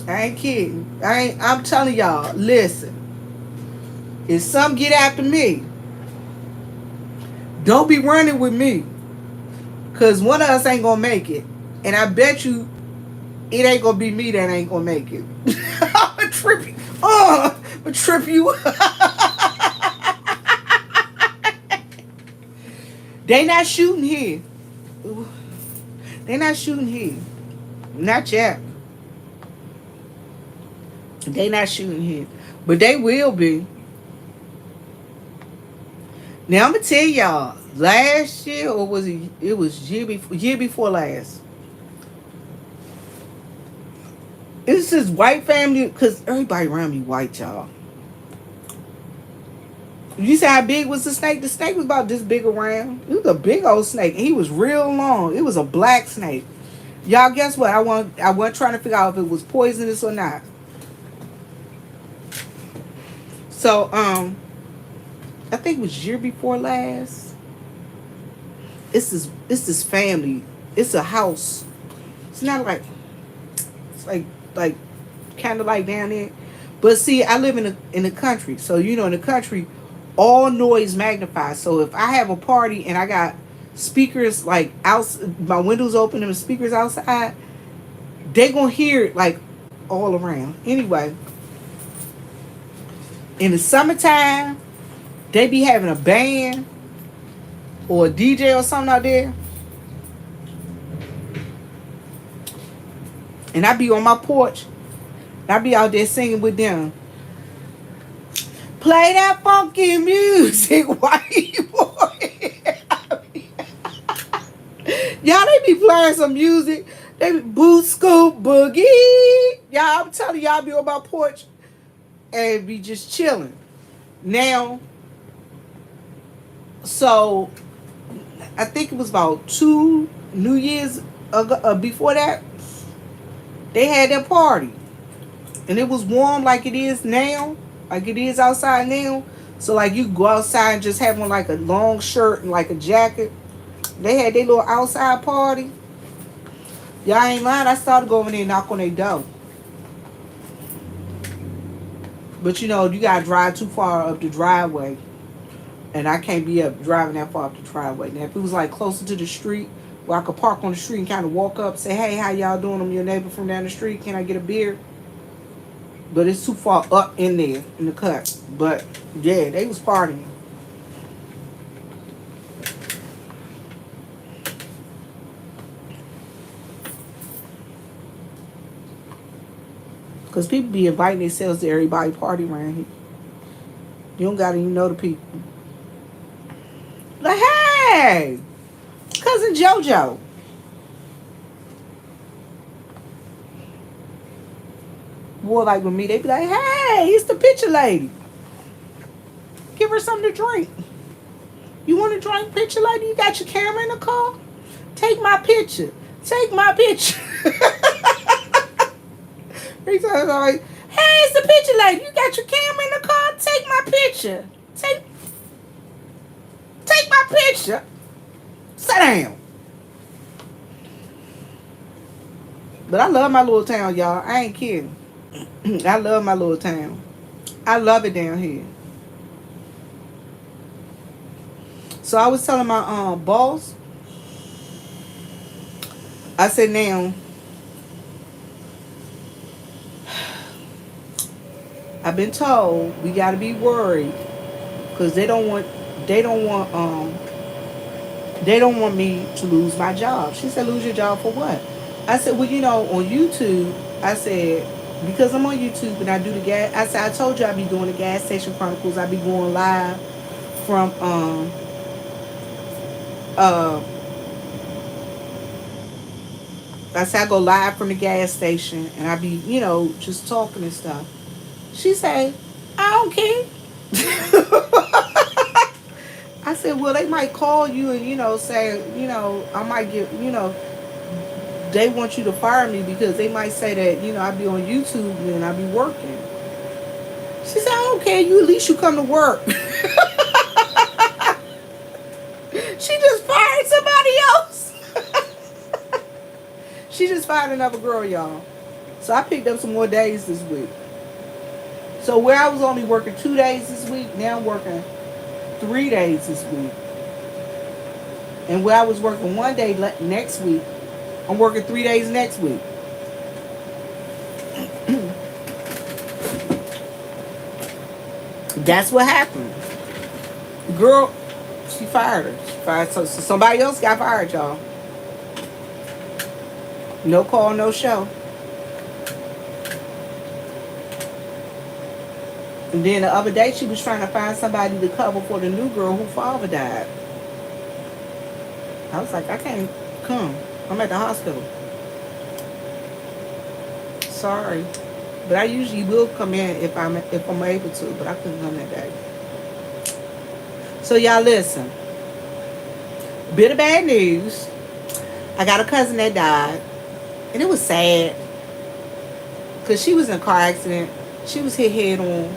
I ain't kidding. I'm telling y'all, listen. If some get after me, don't be running with me. Cause one of us ain't gonna make it. And I bet you it ain't gonna be me that ain't gonna make it. I'ma trip you. I'ma trip you. They not shooting here. They not shooting here. Not yet. They not shooting here. But they will be. Now I'm gonna tell y'all, last year, or was it was year before last. It's this white family, because everybody around me white, y'all. You see how big was the snake? The snake was about this big around. It was a big old snake. He was real long. It was a black snake. Y'all, guess what? I wasn't trying to figure out if it was poisonous or not. So, I think it was year before last. it's this family. It's a house. It's not like it's like kind of like down there. But see, I live in the country, so you know in the country, all noise magnifies. So if I have a party and I got speakers like out, my windows open and the speakers outside, they gonna hear it like all around. Anyway, in the summertime, they be having a band or a DJ or something out there. And I be on my porch. And I be out there singing with them. Play that funky music, white boy. Y'all, they be playing some music. They be boot scoop boogie. Y'all, I'm telling y'all, be on my porch and be just chilling. Now, so I think it was about 2 New Years ago, before that, they had their party. And it was warm like it is now. Like it is outside now. So like you go outside and just have on like a long shirt and like a jacket. They had their little outside party. Y'all ain't lying. I started going in there and knock on their door. But you know, you gotta drive too far up the driveway. And I can't be up driving that far up the driveway. Now if it was like closer to the street, where I could park on the street and kind of walk up, say, hey, how y'all doing? I'm your neighbor from down the street. Can I get a beer? But it's too far up in there, in the cut. But, yeah, they was partying. Because people be inviting themselves to everybody party around here. You don't got to even know the people. Like, hey! Cousin JoJo. More like with me, they be like, hey, it's the picture lady. Give her something to drink. You want to drink, picture lady? You got your camera in the car? Take my picture. Take my picture. They say like, hey, it's the picture lady. You got your camera in the car? Take my picture. Take my picture. Sit down. But I love my little town, y'all. I ain't kidding. I love my little town. I love it down here. So I was telling my boss, I said, now, I've been told we gotta be worried because they don't want me to lose my job. She said, lose your job for what? I said, well, you know, on YouTube, I said, because I'm on YouTube and I do the gas, I said, I told you I'd be doing the gas station chronicles. I'd be going live from, I said, I go live from the gas station and I be, you know, just talking and stuff. She said, I don't care. I said, well, they might call you and, you know, say, you know, I might get, you know, they want you to fire me because they might say that, you know, I be on YouTube and I be working. She said, I don't care. You at least you come to work. She just fired somebody else. She just fired another girl, y'all. So I picked up some more days this week. So where I was only working 2 days this week, now I'm working 3 days this week. And where I was working 1 day next week, I'm working 3 days next week. That's what happened. The girl, she fired her. She fired, so somebody else got fired, y'all. No call, no show. And then the other day, she was trying to find somebody to cover for the new girl whose father died. I was like, I can't come. I'm at the hospital. Sorry. But I usually will come in if I'm able to, but I couldn't come that day. So y'all listen. Bit of bad news. I got a cousin that died. And it was sad. Because she was in a car accident. She was hit head on.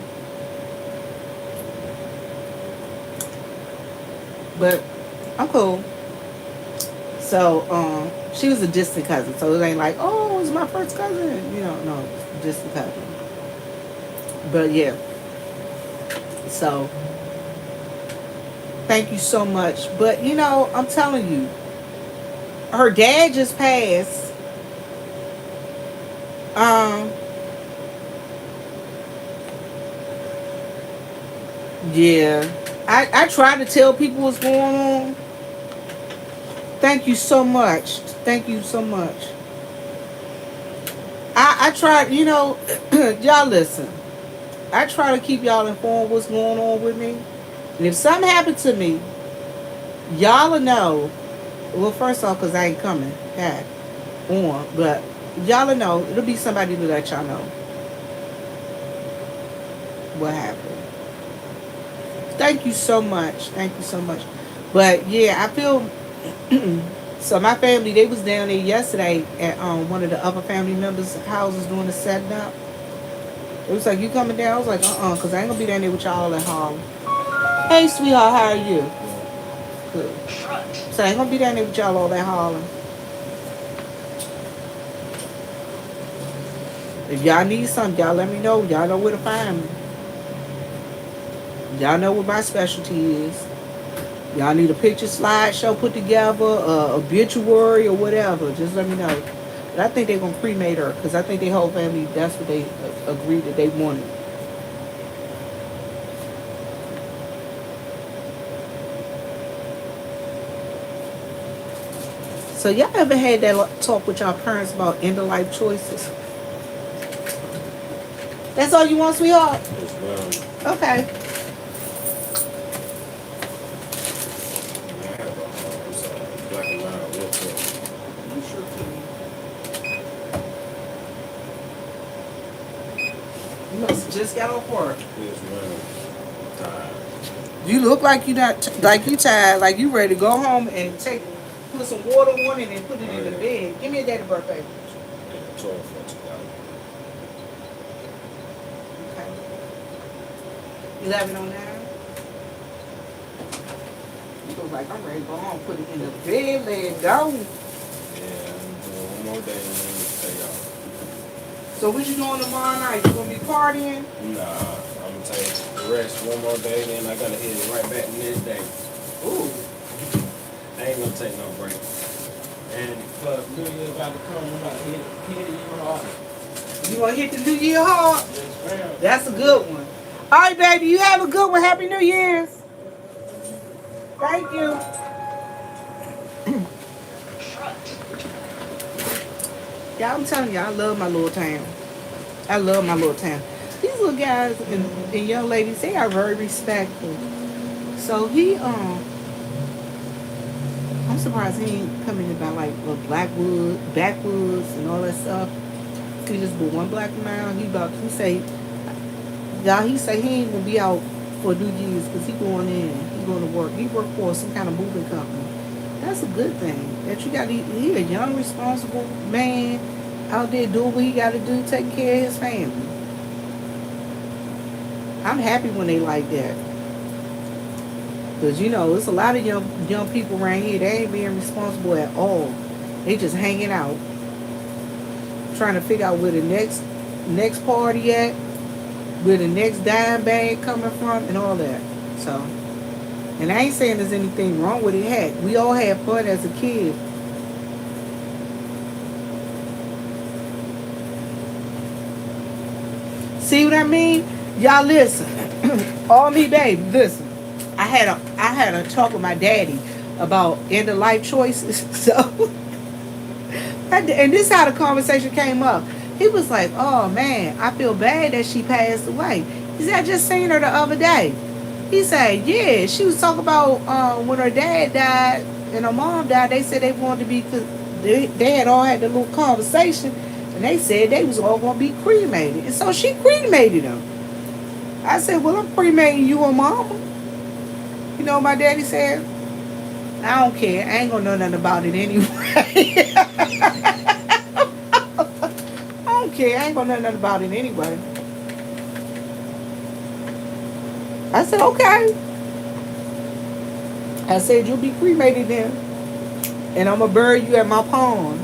But I'm cool. So, she was a distant cousin. So it ain't like, oh, it's my first cousin. You know, no, distant cousin. But yeah. So, thank you so much. But, you know, I'm telling you, her dad just passed. Yeah. I try to tell people what's going on. Thank you so much. Thank you so much. I try, you know, y'all listen. I try to keep y'all informed what's going on with me. And if something happened to me, y'all will know. Well, first off, because I ain't coming back on. But y'all will know. It'll be somebody to let y'all know what happened. Thank you so much. Thank you so much. But yeah, I feel so my family, they was down there yesterday at one of the other family members' houses doing the setting up. It was like, you coming down? I was like, because I ain't gonna be down there with y'all at Harlem. Hey sweetheart, how are you? Good. So I ain't gonna be down there with y'all all at Harlem. If y'all need something, y'all let me know. Y'all know where to find me. Y'all know what my specialty is. Y'all need a picture slideshow put together, obituary or whatever. Just let me know. But I think they're going to cremate her because I think their whole family, that's what they agreed that they wanted. So y'all ever had that talk with y'all parents about end-of-life choices? That's all you want, sweetheart? Yes, ma'am. Okay. Black and mild, real quick. You sure can. You must have just got off work. Yes, ma'am. Tired. You look like you not like you tired, like you ready to go home and put some water on it and put it in the bed. Give me a date of birth, baby. Yeah, 12 for 2000. Okay. 11:09. You look like I'm ready to go home, put it in the bed, lay it down. Yeah, I'm doing one more day and then we take off. So what you doing tomorrow night? You gonna be partying? Nah, I'm gonna take the rest one more day, then I gotta hit it right back the next day. Ooh. I ain't gonna take no break. And plus, New Year about to come, I'm about to hit it even harder. You wanna hit the New Year hard? Yes, ma'am. That's a good one. All right, baby, you have a good one. Happy New Year's. Thank you. Yeah, I'm telling you, I love my little town. I love my little town. These little guys and young ladies, they are very respectful. So I'm surprised he ain't coming about like backwoods and all that stuff. He just put one black mile. He say he ain't gonna be out for New Year's because he going to work. He work for some kind of moving company. That's a good thing. That you got he a young, responsible man out there doing what he got to do, taking care of his family. I'm happy when they like that. Because, you know, there's a lot of young people around here. They ain't being responsible at all. They just hanging out. Trying to figure out where the next party at. Where the next dime bag coming from and all that. So, and I ain't saying there's anything wrong with it. Heck, we all had fun as a kid. See what I mean? Y'all listen. All me, baby, listen. I had a talk with my daddy about end of life choices. So, and this is how the conversation came up. He was like, "Oh man, I feel bad that she passed away." He said, "I just seen her the other day." He said, "Yeah, she was talking about when her dad died and her mom died. They said they wanted to be, cause they had all had a little conversation, and they said they was all gonna be cremated, and so she cremated them." I said, "Well, I'm cremating you and mama." You know what my daddy said? "I don't care. I ain't gonna know nothing about it anyway." I don't care. I ain't gonna know nothing about it anyway. I said, "Okay." I said, "You'll be cremated then." and I'm gonna bury you at my pond.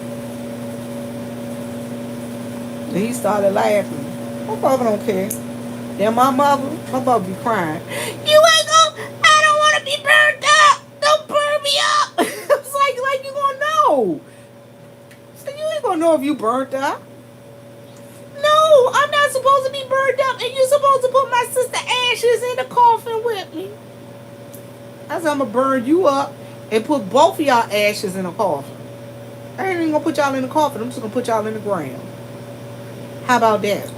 And he started laughing. My father don't care. Then my mother be crying. You ain't gonna, I don't want to be burned up. Don't burn me up. It's like you gonna know. So you ain't gonna know if you burnt up. No, I'm not supposed to be burned up, and you're supposed to put my sister ashes in the coffin with me. I said I'm gonna burn you up and put both of y'all ashes in a coffin. I ain't even gonna put y'all in the coffin. I'm just gonna put y'all in the ground. How about that?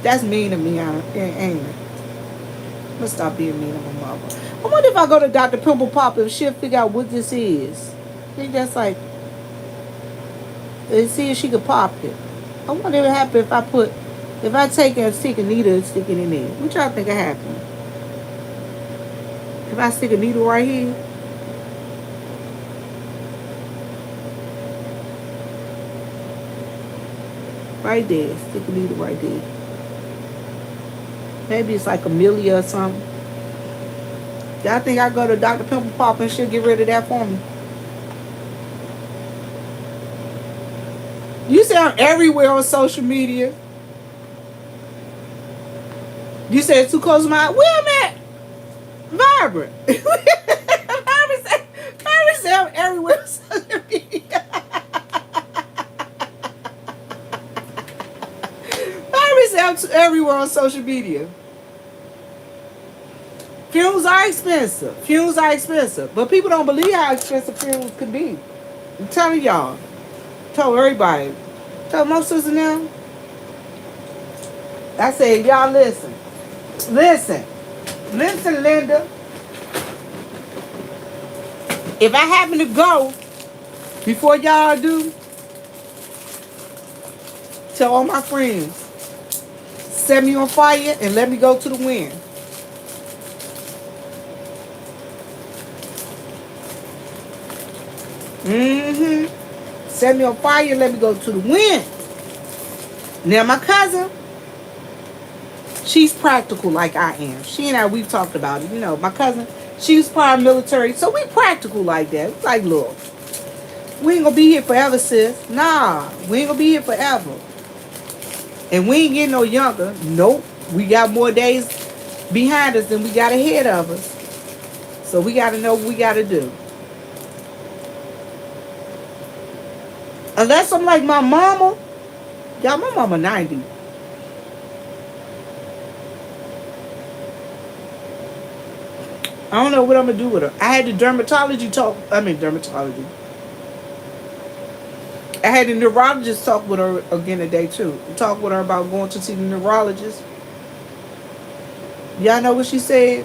That's mean to me, ain't it? I'm gonna stop being mean to my mother. I wonder if I go to Dr. Pimple Pop if she'll figure out what this is. I think that's like, and see if she could pop it. I wonder what happen if I take and stick a needle and stick it in there. What y'all think will happen? If I stick a needle right here? Right there. Stick a needle right there. Maybe it's like Amelia or something. Y'all think I go to Dr. Pimple Pop and she'll get rid of that for me? You say I'm everywhere on social media. You say it's too close to my... Where I'm at? Vibrant. Vibrant say I'm everywhere on social media. Vibrant say I'm everywhere on social media. Funerals are expensive. Funerals are expensive. But people don't believe how expensive funerals could be. I'm telling y'all. Tell everybody. Tell my sister now. I said, y'all listen. Listen, Linda. If I happen to go before y'all do, tell all my friends, set me on fire and let me go to the wind. Set me on fire and let me go to the wind. Now my cousin, she's practical like I am. She and I, we've talked about it. You know, my cousin, she was prior military, so we practical like that. It's like, look, we ain't gonna be here forever, sis. Nah, we ain't gonna be here forever. And we ain't getting no younger. Nope. We got more days behind us than we got ahead of us. So we gotta know what we gotta do. Unless I'm like my mama. Y'all, my mama 90. I don't know what I'm going to do with her. I had the dermatology. I had the neurologist talk with her again today, too. Talk with her about going to see the neurologist. Y'all know what she said?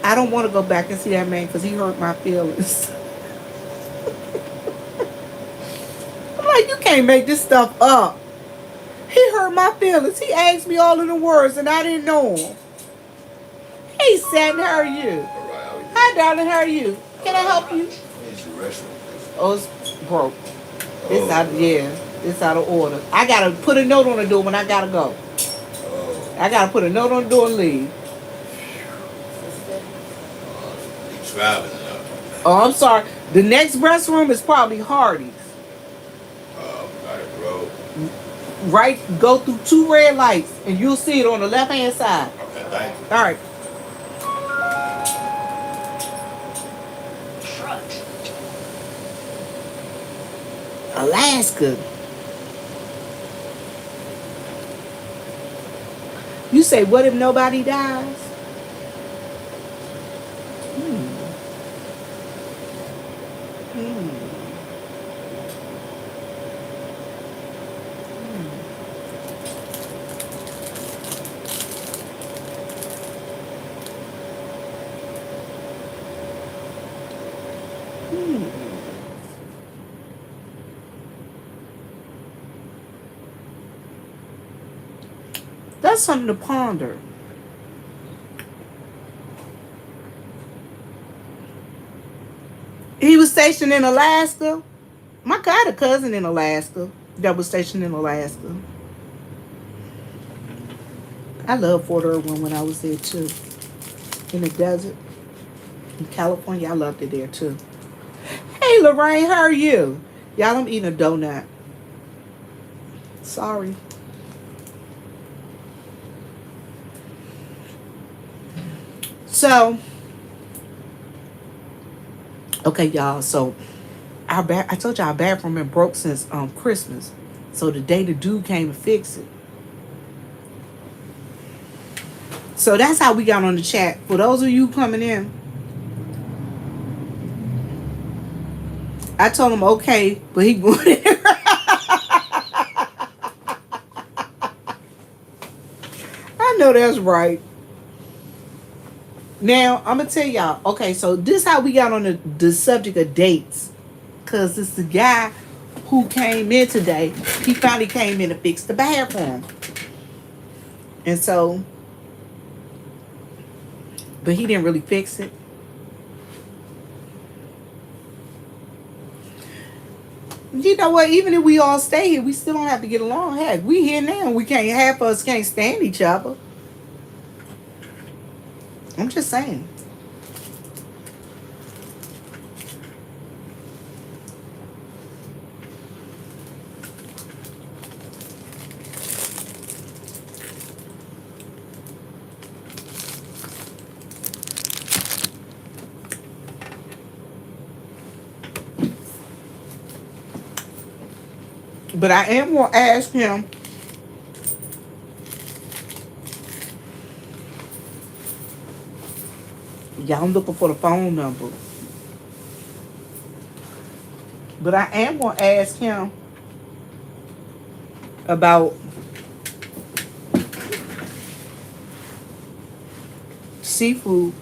I don't want to go back and see that man because he hurt my feelings. I'm like, you can't make this stuff up. He hurt my feelings. He asked me all of the words and I didn't know him. Hey, Satin, how are you? All right, how are you? Hi, darling, how are you? Can I help you? Where's the restroom? Oh, it's broke. It's out of order. I gotta put a note on the door when I gotta go. Oh. I gotta put a note on the door and leave. You traveling now? Oh, I'm sorry. The next restroom is probably Hardy's. Got it, bro. Right, go through 2 red lights and you'll see it on the left hand side. Okay, thank you. All right. Alaska. You say, what if nobody dies? That's something to ponder. He was stationed in Alaska. My God, I had a cousin in Alaska that was stationed in Alaska. I loved Fort Irwin when I was there too. in the desert in California. I loved it there too. Hey, Lorraine, how are you? Y'all, I'm eating a donut. Sorry. So, okay, y'all. So, I told y'all our bathroom been broke since Christmas. So the day the dude came to fix it. So that's how we got on the chat. For those of you coming in, I told him okay, but he going there. I know that's right. Now I'm gonna tell y'all. Okay, so this how we got on the subject of dates, cause it's the guy who came in today. He finally came in to fix the bathroom, and so, but he didn't really fix it. You know what? Even if we all stay here, we still don't have to get along. Heck, we here now. We can't. Half of us can't stand each other. I'm just saying. But I am gonna ask him. Y'all, I'm looking for the phone number. But I am gonna ask him about seafood.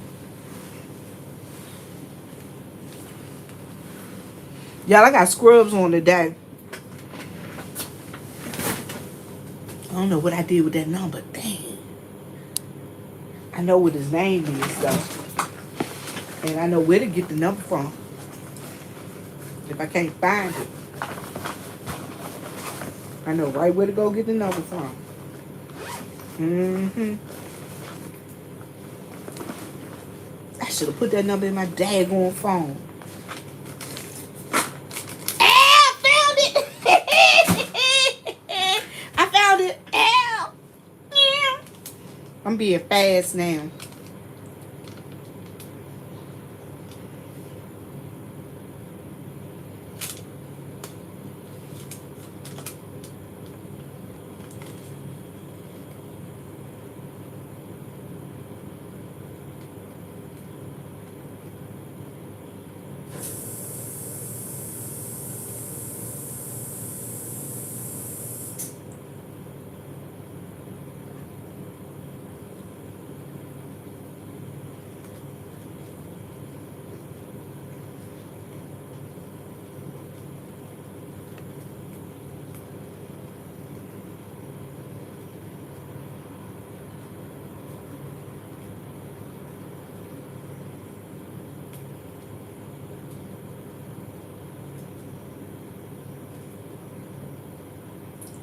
Y'all, I got scrubs on today. I don't know what I did with that number. Dang. I know what his name is, though. And I know where to get the number from. If I can't find it. I know right where to go get the number from. Mm-hmm. I should have put that number in my daggone phone. I found it! I found it! Ow! I'm being fast now.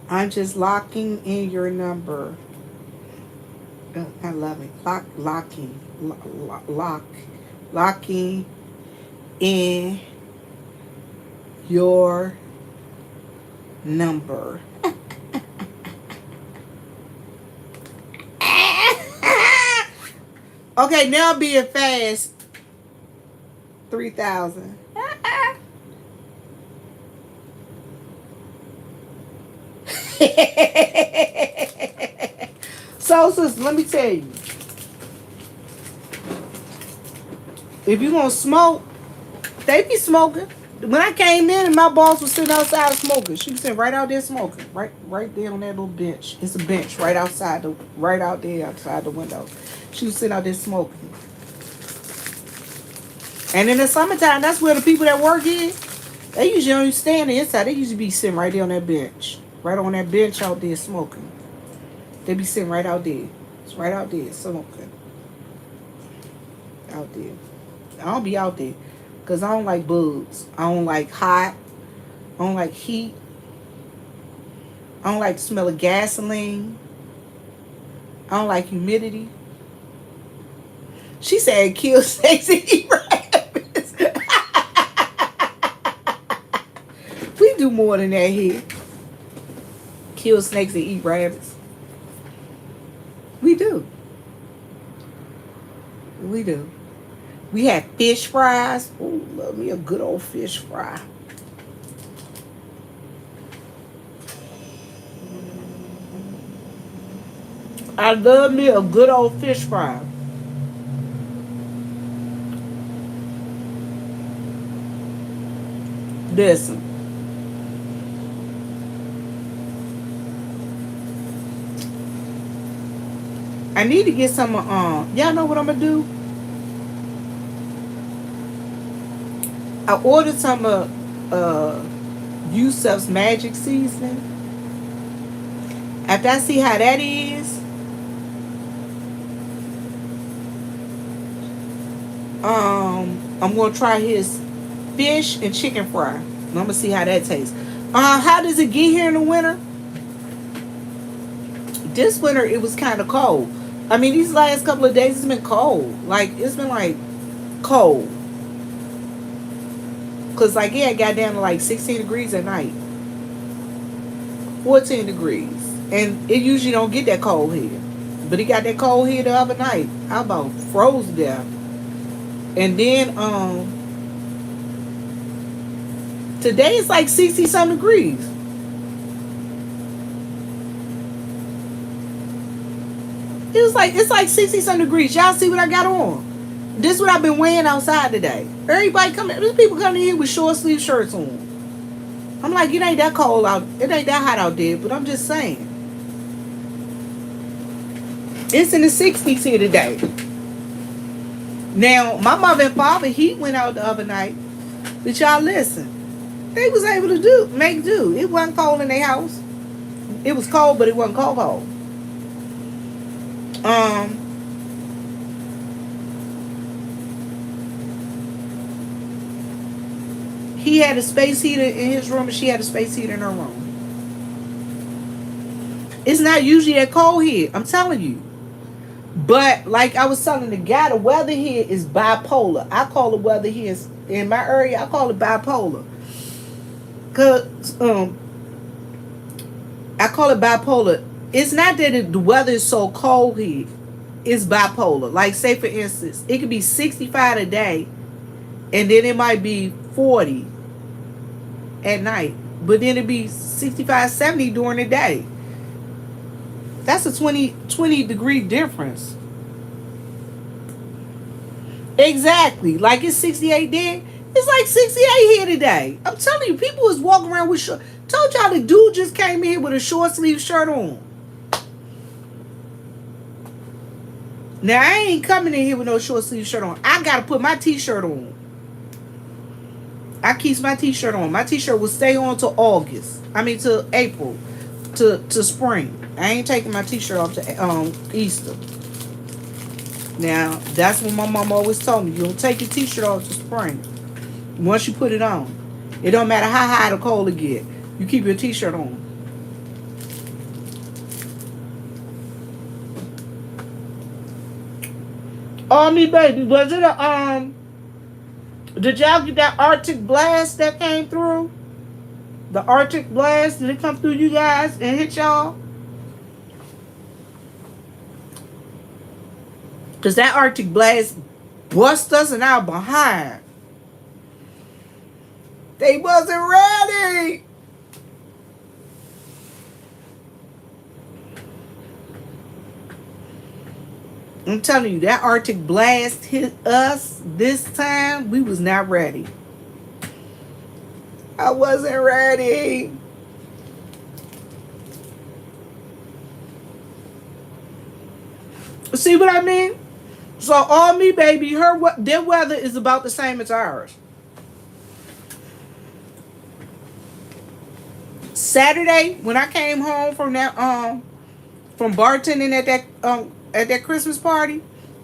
I'm just locking in your number. I love it. Locking in your number. Okay, now being fast. 3,000. So, sis, let me tell you. If you gonna smoke, they be smoking. When I came in and my boss was sitting outside smoking, she was sitting right out there smoking, right there on that little bench. It's a bench right out there outside the window. She was sitting out there smoking. And in the summertime, that's where the people that work here, they usually don't stand inside. They usually be sitting right there on that bench, right on that bench out there smoking. They be sitting right out there. It's right out there smoking. Out there. I don't be out there. Because I don't like bugs. I don't like hot. I don't like heat. I don't like the smell of gasoline. I don't like humidity. She said kill snakes and eat rabbits. We do more than that here. Kill snakes and eat rabbits. We do. We do. We had fish fries. Ooh, love me a good old fish fry. I love me a good old fish fry. Listen. I need to get some y'all know what I'm gonna do? I ordered some Yusuf's magic seasoning. After I see how that is, I'm gonna try his fish and chicken fry. I'm gonna see how that tastes. How does it get here in the winter? This winter it was kind of cold. I mean, these last couple of days it's been cold. Like it's been like cold. Cause like yeah, it got down to like 16 degrees at night, 14 degrees, and it usually don't get that cold here. But it got that cold here the other night. I about froze to death. And then today it's like 60 some degrees. It's like 60 some degrees. Y'all see what I got on? This is what I've been wearing outside today. Everybody coming, there's people coming in here with short sleeve shirts on. I'm like, it ain't that cold out, it ain't that hot out there, but I'm just saying. It's in the 60s here today. Now, my mother and father, he went out the other night. But y'all listen, they was able to make do. It wasn't cold in their house. It was cold, but it wasn't cold. He had a space heater in his room and she had a space heater in her room. It's not usually that cold here, I'm telling you. But like I was telling the guy, the weather here is bipolar. I call the weather here in my area, I call it bipolar. Cause I call it bipolar. It's not that the weather is so cold here. It's bipolar. Like say for instance, it could be 65 today, and then it might be 40 at night. But then it'd be 65, 70 during the day. That's a 20 degree difference. Exactly. Like it's 68 there. It's like 68 here today. I'm telling you, people is walking around with short. Told y'all the dude just came in with a short sleeve shirt on. Now I ain't coming in here with no short sleeve shirt on. I gotta put my t-shirt on. I keep my t-shirt on. My t-shirt will stay on till August. I mean till April. To spring. I ain't taking my t-shirt off to Easter. Now that's what my mom always told me. You don't take your t-shirt off to spring. Once you put it on. It don't matter how high the cold it get. You keep your t-shirt on. Oh, me baby, was it a did y'all get that Arctic blast that came through? The Arctic blast, did it come through you guys and hit y'all? Cause that Arctic blast bust us in our behind. They wasn't ready. I'm telling you, that Arctic blast hit us this time. We was not ready. I wasn't ready. See what I mean? So all me, baby, their weather is about the same as ours. Saturday, when I came home from that from bartending at that Christmas party,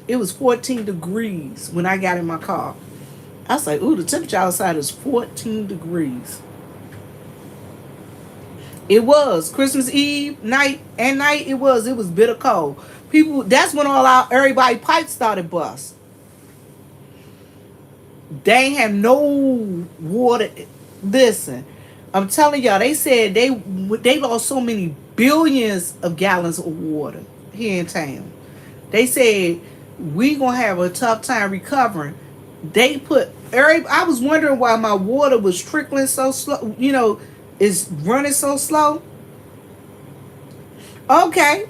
it was 14 degrees when I got in my car. I was like, ooh, the temperature outside is 14 degrees. It was Christmas Eve night, it was bitter cold. People, that's when everybody pipes started bust. They ain't have no water. Listen, I'm telling y'all, they said they lost so many billions of gallons of water here in town. They said we gonna have a tough time recovering. They put I was wondering why my water was trickling so slow. Is running so slow. Okay.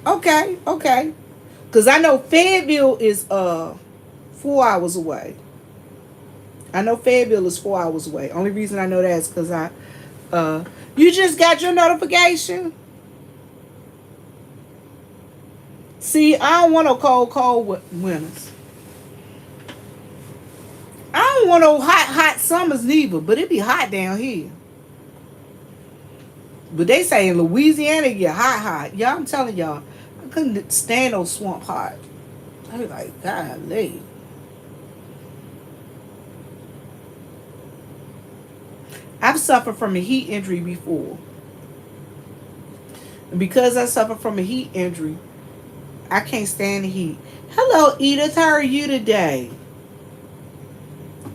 Cause I know Fayetteville is 4 hours away. I know Fayetteville is 4 hours away. Only reason I know that is because you just got your notification. See, I don't want no cold winters. I don't want no hot summers neither, but it be hot down here. But they say in Louisiana it get hot. Y'all, I'm telling y'all, I couldn't stand no swamp hot. I was like, golly. I've suffered from a heat injury before. And because I suffer from a heat injury, I can't stand the heat. Hello, Edith. How are you today?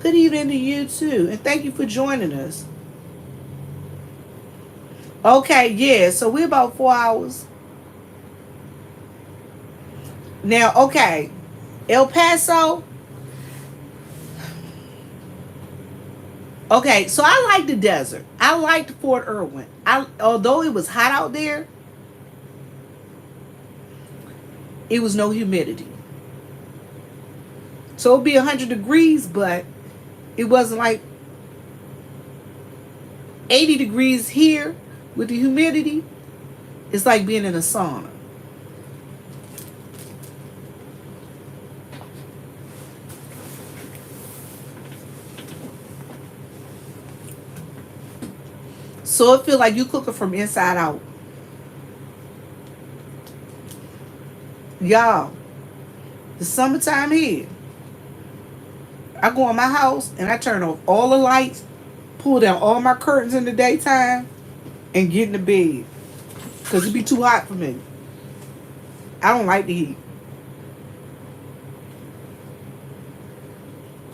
Good evening to you too. And thank you for joining us. Okay, yeah. So we're about 4 hours. Now, okay. El Paso. Okay, so I like the desert. I liked Fort Irwin. Although it was hot out there, it was no humidity. So it'd be 100 degrees, but it wasn't like 80 degrees here with the humidity. It's like being in a sauna. So it feel like you cooking from inside out. Y'all, the summertime here. I go in my house and I turn off all the lights, pull down all my curtains in the daytime, and get in the bed. Because it be too hot for me. I don't like the heat.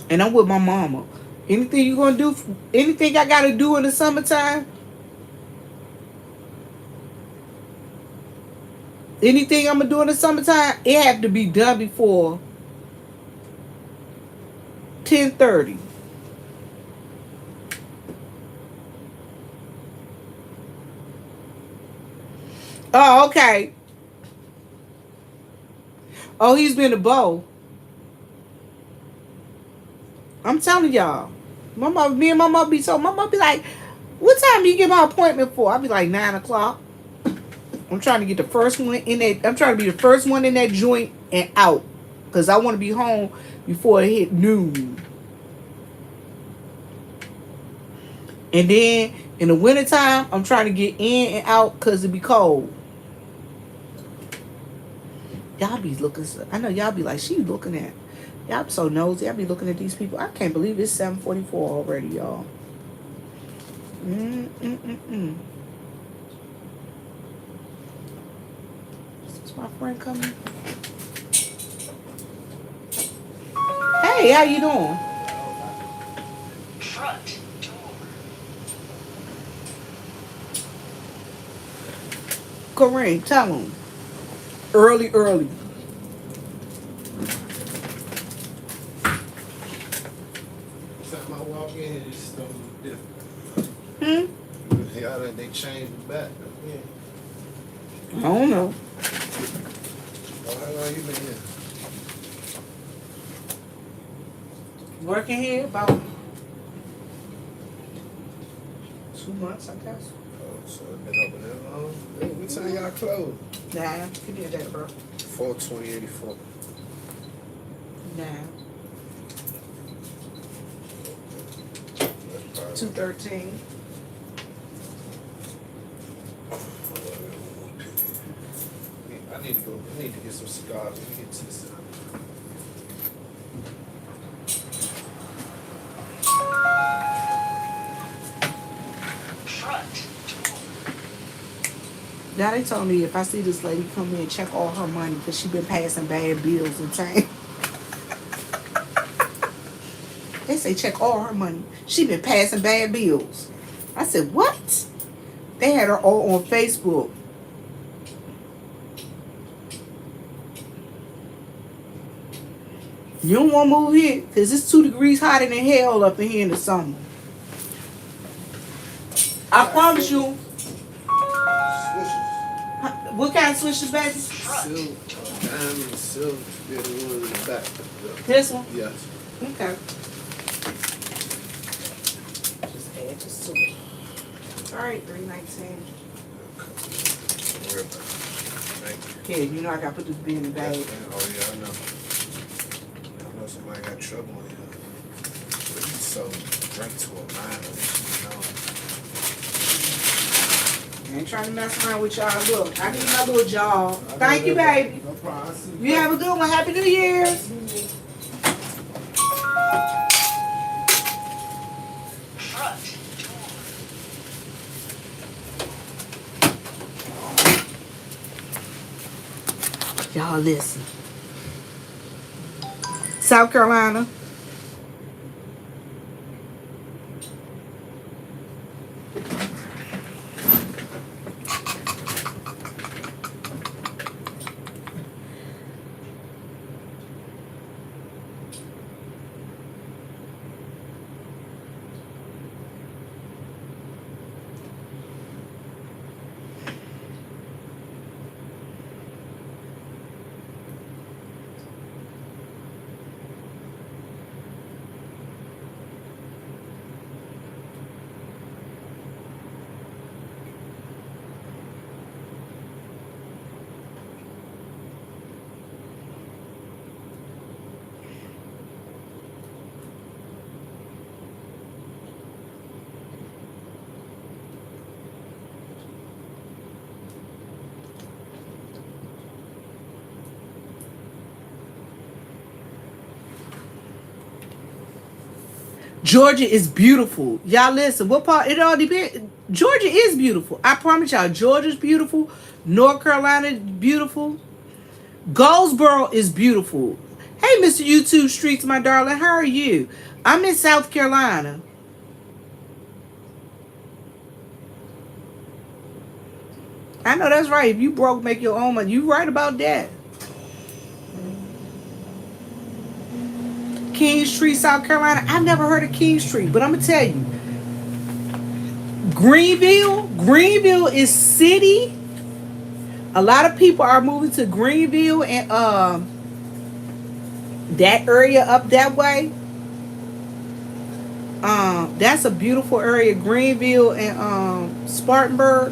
And I'm with my mama. Anything you gonna do, anything I gotta do in the summertime, anything I'm gonna do in the summertime, it have to be done before 10:30. Oh, okay. Oh, he's been a beau. I'm telling y'all. Me and my mom be so. My mom be like, "What time do you get my appointment for?" I be like 9 o'clock. I'm trying to get the first one in that. I'm trying to be the first one in that joint and out, cause I want to be home before it hit noon. And then in the wintertime, I'm trying to get in and out cause it be cold. Y'all be looking. I know y'all be like, she looking at. Y'all be so nosy. I be looking at these people. I can't believe it's 7:44 already, y'all. Is my friend coming? Hey, how you doing? Front door. Corinne, tell him. Early. Time I walk in here, this stuff is different. Yeah, they changed it back. Yeah. I don't know. Oh, how long you been here? Working here about 2 months, I guess. Oh, so it been over there long? Hey, what time y'all close? Nah, give me that, bro. 4/20/84. Nah. 2:13. I need to go. I need to get some cigars. Let me get to this. Front door. Now they told me if I see this lady come in and check all her money because she been passing bad bills in town. They say check all her money. She been passing bad bills. I said, what? They had her all on Facebook. You don't want to move here because it's 2 degrees hotter than hell up in here in the summer. I promise you. What kind of switches, baby? Silk, diamond, silk, yeah, the one in the back. This one? Yes. Okay. Just add this to it. Alright, $3.19. Don't worry about it. Thank you. Yeah, you know I gotta put this bin in the bag. Yes, man. Oh, yeah, I know. I know somebody got trouble in here. But he sold right to a minor. I ain't trying to mess around with y'all. Look, I need my little job. Thank you, baby. No problem. I see You have a good one. Happy New Year. Y'all listen. South Carolina. Georgia is beautiful. Y'all listen, what part? It all depends. Georgia is beautiful. I promise y'all, Georgia's beautiful. North Carolina is beautiful. Goldsboro is beautiful. Hey, Mr. YouTube Streets, my darling, how are you? I'm in South Carolina. I know that's right. If you broke, make your own money. You right about that. Kingstree, South Carolina. I've never heard of Kingstree, but I'm gonna tell you. Greenville is city. A lot of people are moving to Greenville and that area up that way. That's a beautiful area. Greenville and Spartanburg.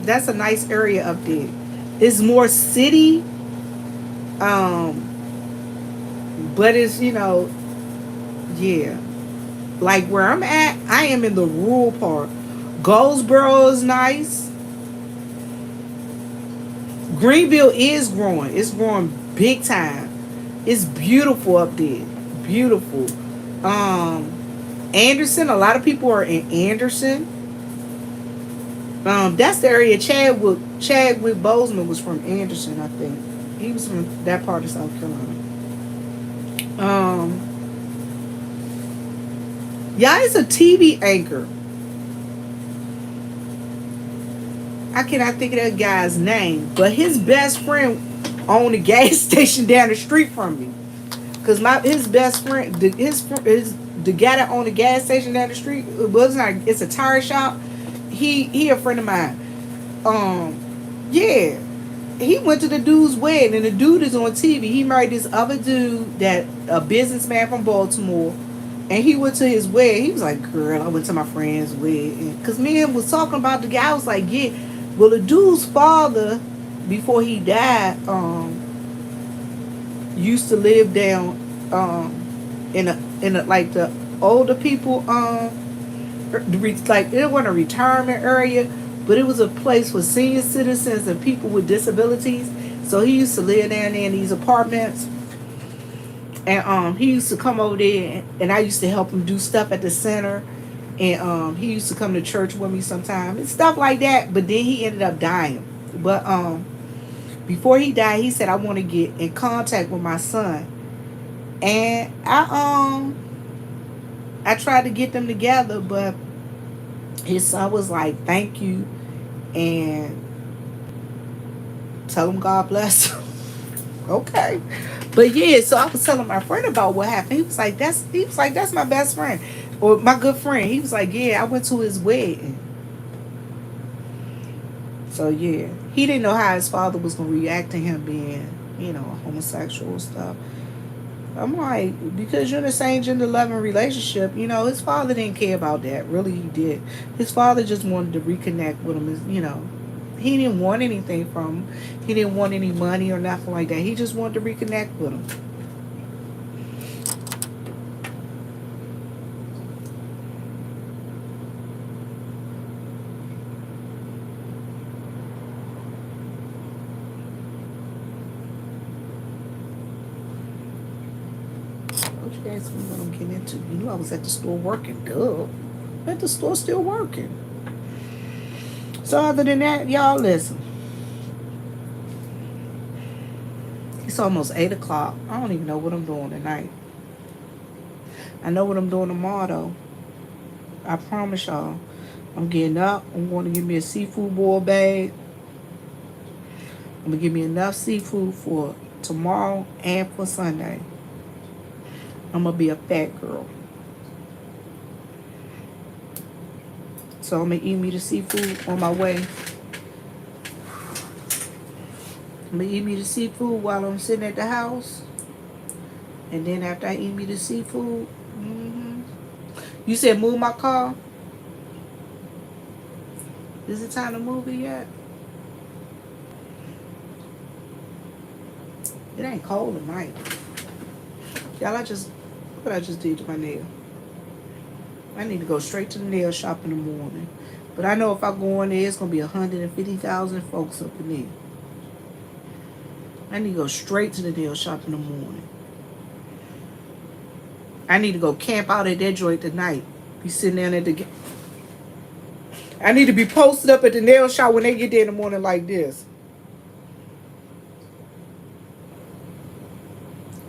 That's a nice area up there. It's more city. But it's, yeah. Like where I'm at, I am in the rural part. Goldsboro is nice. Greenville is growing. It's growing big time. It's beautiful up there. Beautiful. Anderson, a lot of people are in Anderson. That's the area Chadwick Boseman was from Anderson, I think. He was from that part of South Carolina. Yeah, it's a TV anchor. I cannot think of that guy's name, but his best friend owned a gas station down the street from me. Cause his best friend, the guy that owned the gas station down the street, it's a tire shop. He a friend of mine. Yeah. He went to the dude's wedding, and the dude is on TV. He married this other dude, a businessman from Baltimore, and he went to his wedding. He was like, "Girl, I went to my friend's wedding." Cause me and was talking about the guy. I was like, "Yeah." Well, the dude's father, before he died, used to live down in a like the older people like it wasn't a retirement area. But it was a place for senior citizens and people with disabilities. So he used to live down there in these apartments. And he used to come over there, and I used to help him do stuff at the center. And he used to come to church with me sometimes and stuff like that. But then he ended up dying. But before he died, he said, "I want to get in contact with my son." And I tried to get them together, but his son was like, "Thank you," and tell him God bless him. Okay. But yeah, so I was telling my friend about what happened. He was like, that's my best friend. Or my good friend. He was like, yeah, I went to his wedding. So yeah. He didn't know how his father was gonna react to him being, homosexual stuff. I'm like, because you're in the same gender loving relationship, his father didn't care about that. Really he did. His father just wanted to reconnect with him. He didn't want anything from him. He didn't want any money or nothing like that. He just wanted to reconnect with him. What you asked me what I'm getting into? You knew I was at the store working. Duh. At the store still working. So other than that, y'all listen. It's almost 8 o'clock. I don't even know what I'm doing tonight. I know what I'm doing tomorrow though. I promise y'all. I'm getting up. I'm going to give me a seafood boil bag. I'm going to give me enough seafood for tomorrow and for Sunday. I'm going to be a fat girl. So I'm going to eat me the seafood on my way. I'm going to eat me the seafood while I'm sitting at the house. And then after I eat me the seafood, You said move my car? Is it time to move it yet? It ain't cold tonight. Y'all, what I just did to my nail. I need to go straight to the nail shop in the morning. But I know if I go in there, it's going to be 150,000 folks up in there. I need to go straight to the nail shop in the morning. I need to go camp out at that joint tonight. Be sitting down at the... I need to be posted up at the nail shop when they get there in the morning like this.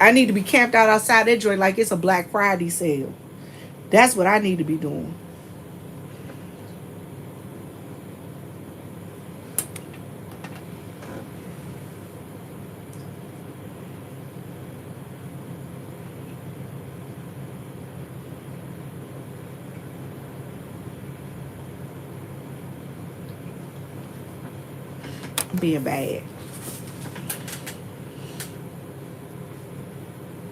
I need to be camped out outside that joint like it's a Black Friday sale. That's what I need to be doing. Being bad.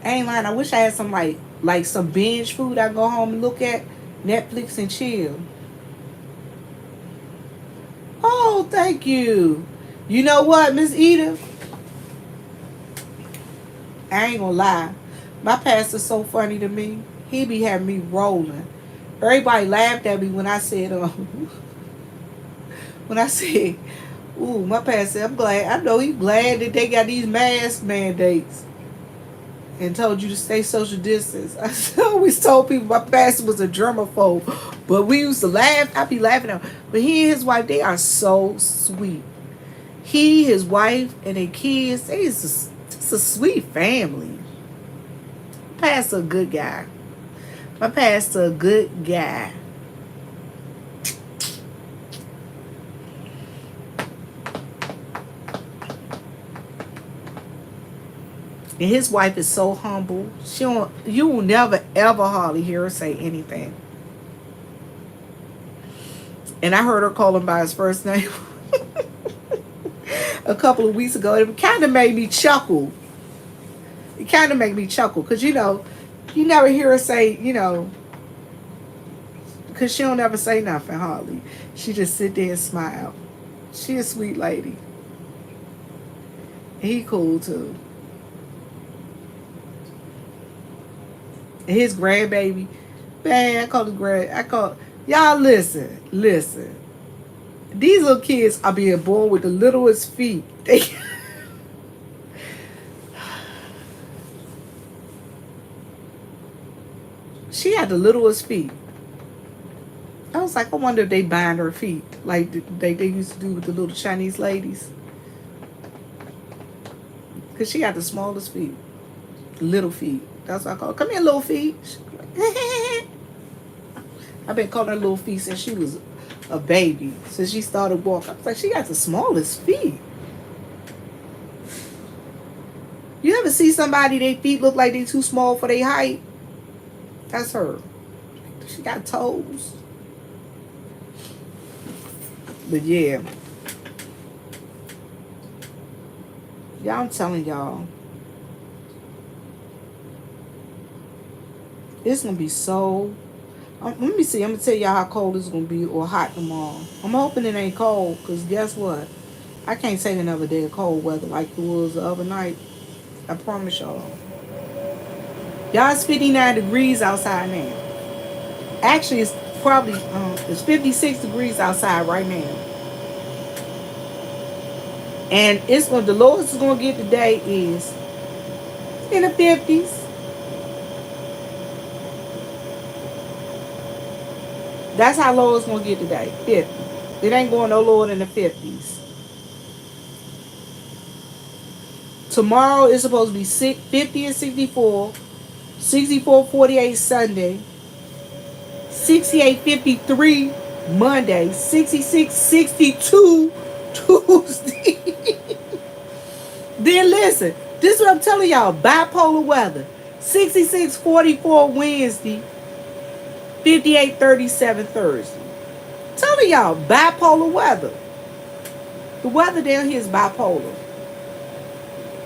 I ain't lying. I wish I had some like some binge food I go home and look at Netflix and chill. Oh, thank you. You know what, Miss Edith? I ain't gonna lie. My pastor's so funny to me. He be having me rolling. Everybody laughed at me when I said ooh, my pastor, I'm glad. I know he's glad that they got these mask mandates and told you to stay social distance. I always told people my pastor was a germaphobe, but we used to laugh. I be laughing at him. But he and his wife, they are so sweet. He, his wife, and their kids, it's a sweet family. Pastor a good guy. My pastor a good guy. And his wife is so humble. You will never ever hardly hear her say anything. And I heard her call him by his first name a couple of weeks ago. It kind of made me chuckle. It kind of made me chuckle because you never hear her say, because she don't ever say nothing hardly. She just sit there and smile. She a sweet lady. And he cool too. And his grandbaby, man, y'all listen. These little kids are being born with the littlest feet. She had the littlest feet. I was like, I wonder if they bind her feet like they used to do with the little Chinese ladies. Because she had the smallest feet. Little feet. That's what I call it. Come here, little feet. I've been calling her little feet since she was a baby. Since she started walking. I was like, she got the smallest feet. You ever see somebody, their feet look like they too small for their height? That's her. She got toes. But yeah. Yeah, I'm telling y'all. It's going to be so... let me see. I'm going to tell y'all how cold it's going to be or hot tomorrow. I'm hoping it ain't cold because guess what? I can't take another day of cold weather like it was the other night. I promise y'all. Y'all, it's 59 degrees outside now. Actually, it's probably it's 56 degrees outside right now. And it's going, the lowest it's going to get today is in the 50s. That's how low it's going to get today. 50. It ain't going no lower than the 50s. Tomorrow is supposed to be 50 and 64. 64, 48 Sunday. 68, 53 Monday. 66, 62 Tuesday. Then listen. This is what I'm telling y'all. Bipolar weather. 66, 44 Wednesday. 58, 37 Thursday. Telling y'all, bipolar weather. The weather down here is bipolar.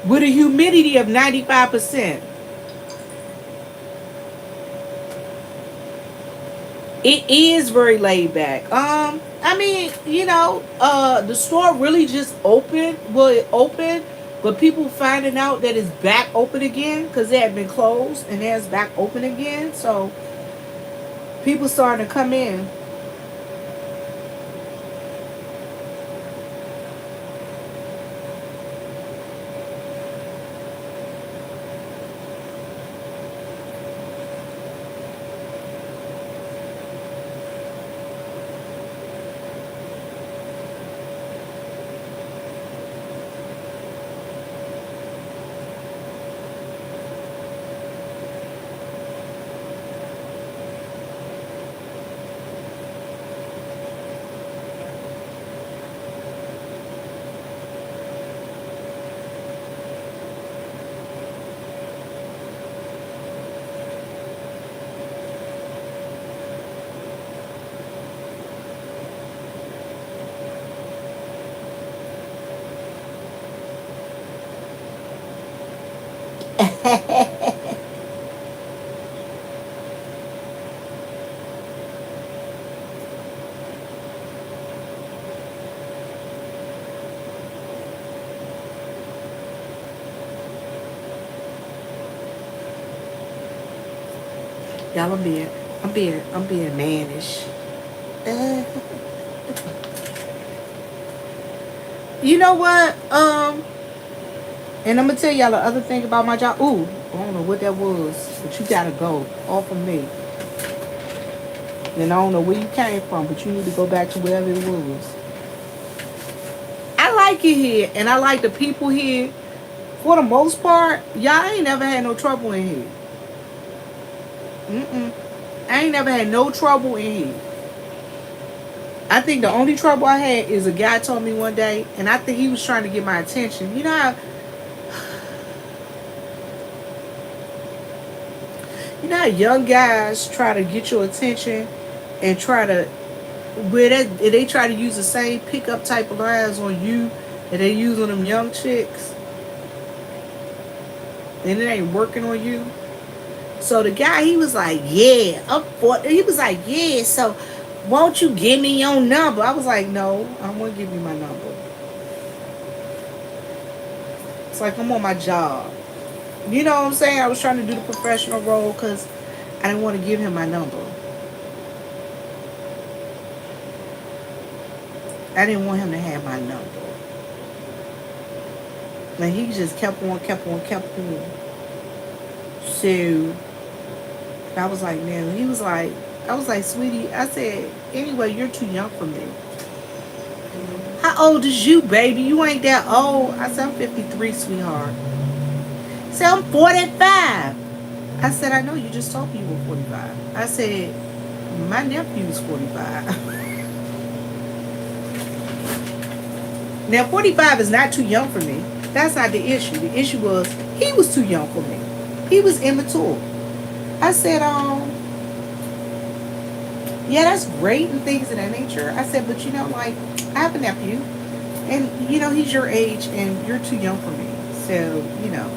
With a humidity of 95%. It is very laid back. I mean, you know, the store really just opened. Well, it opened, but people finding out that it's back open again because it had been closed and now it's back open again. So people starting to come in. Y'all, I'm being mannish. You know what? And I'm gonna tell y'all the other thing about my job. Ooh, I don't know what that was, but you gotta go off of me. And I don't know where you came from, but you need to go back to wherever it was. I like it here, and I like the people here. For the most part, y'all ain't never had no trouble in here. I ain't never had no trouble in here. I think the only trouble I had is a guy told me one day, and I think he was trying to get my attention. You know how young guys try to get your attention and try to, where they try to use the same pickup type of lines on you that they use on them young chicks, and it ain't working on you. So the guy, he was like, yeah, he was like, yeah, so won't you give me your number? I was like, no, I don't want to give you my number. It's like I'm on my job. You know what I'm saying? I was trying to do the professional role because I didn't want to give him my number. I didn't want him to have my number. And he just kept on. So I was like, man, I was like, sweetie, I said, anyway, you're too young for me. How old is you, baby? You ain't that old. I said, I'm 53, sweetheart. He said, I'm 45. I said, I know, you just told me you were 45. I said, My nephew's 45. Now, 45 is not too young for me. That's not the issue. The issue was he was too young for me. He was immature. I said, yeah, that's great and things of that nature. I said, but you know, like, I have a nephew, and you know, he's your age, and you're too young for me. So, you know,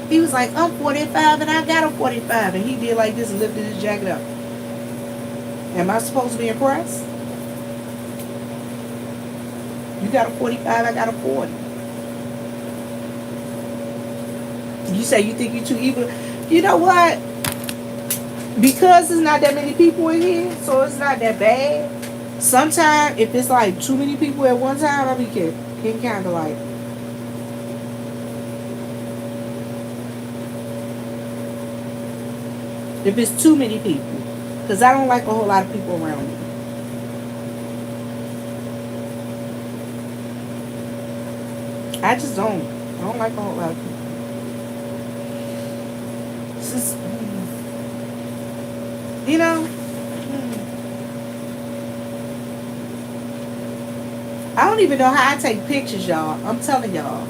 he was like, I'm 45, and I got a 45, and he did like this and lifted his jacket up. Am I supposed to be impressed? You got a 45, I got a 40. You say you think you too evil. You know what? Because there's not that many people in here, so it's not that bad. Sometimes, if it's like too many people at one time, I be getting kind of like. If it's too many people. Because I don't like a whole lot of people around me. I just don't. I don't like a whole lot of people. It's just, you know, I don't even know how I take pictures, y'all. I'm telling y'all.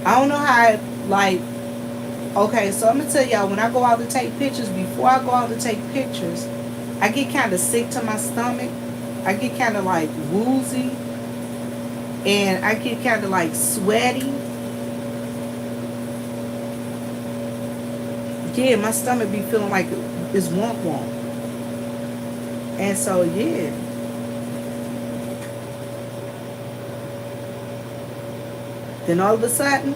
I don't know how I, like, okay, so I'm going to tell y'all, when I go out to take pictures, before I go out to take pictures, I get kind of sick to my stomach. I get kind of, like, woozy. And I get kind of, like, sweaty. Yeah, my stomach be feeling like it's wonk wonk. And so, yeah. Then all of a sudden,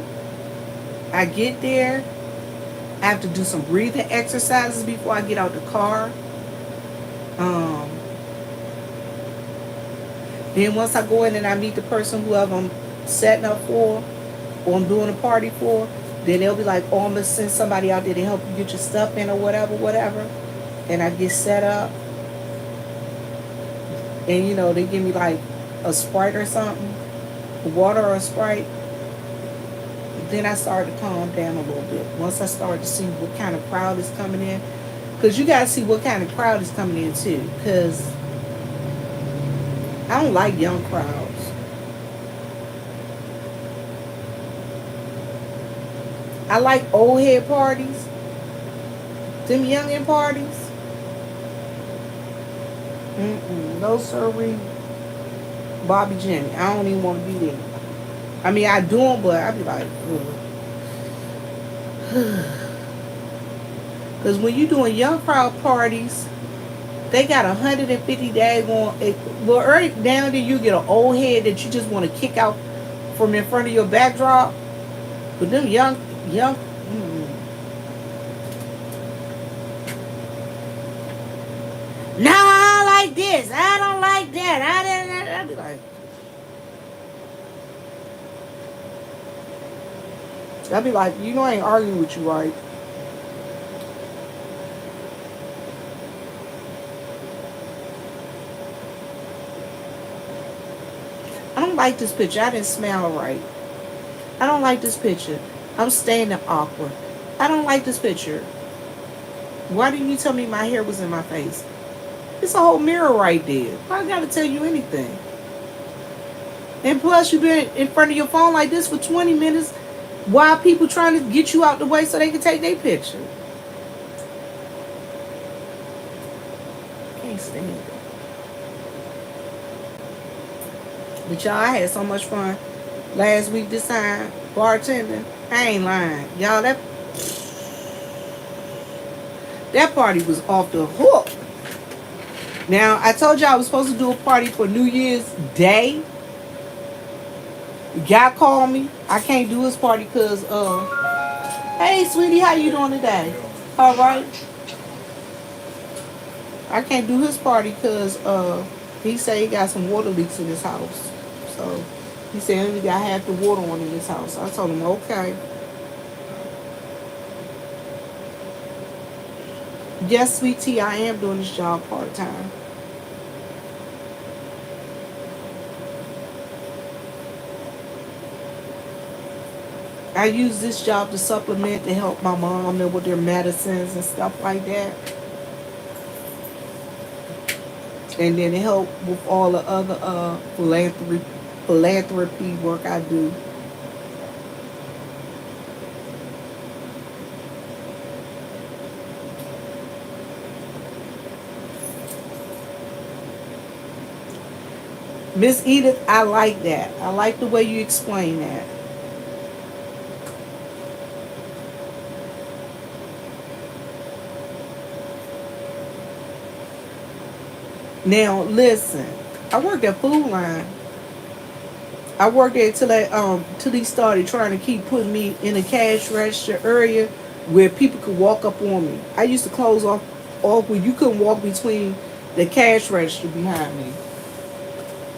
I get there. I have to do some breathing exercises before I get out the car. Then once I go in and I meet the person who I'm setting up for, or I'm doing a party for, then they'll be like, oh, I'm going to send somebody out there to help you get your stuff in or whatever. And I get set up. And, you know, they give me like a Sprite or something, water or a Sprite. Then I started to calm down a little bit. Once I started to see what kind of crowd is coming in. Because you got to see what kind of crowd is coming in too. Because I don't like young crowds. I like old head parties. Them youngin' parties. No sirree. Bobby Jenny. I don't even want to be there. I mean, I do them, but I be like, because when you doing young crowd parties, they got 150 days on. Well, early down there, you get an old head that you just want to kick out from in front of your backdrop. But them young. No, I like this. I don't like that. I be like. I'd be like, you know, I ain't arguing with you, right? I don't like this picture. I didn't smell right. I don't like this picture. I'm standing awkward. I don't like this picture. Why didn't you tell me my hair was in my face? It's a whole mirror right there. I gotta tell you anything. And plus, you've been in front of your phone like this for 20 minutes while people trying to get you out the way so they can take their picture. Can't stand it. But y'all, I had so much fun last week this time bartending. I ain't lying. Y'all, that party was off the hook. Now, I told y'all I was supposed to do a party for New Year's Day. The guy called me. I can't do his party because, hey, sweetie, how you doing today? All right. I can't do his party because he said he got some water leaks in his house. So he said he only got half the water on in his house. I told him, okay. Yes, sweet tea, I am doing this job part-time. I use this job to supplement to help my mom and with their medicines and stuff like that. And then it help with all the other philanthropy work I do. Miss Edith, I like that. I like the way you explain that. Now listen, I worked at Food Line. I worked there till they started trying to keep putting me in a cash register area where people could walk up on me. I used to close off where you couldn't walk between the cash register behind me.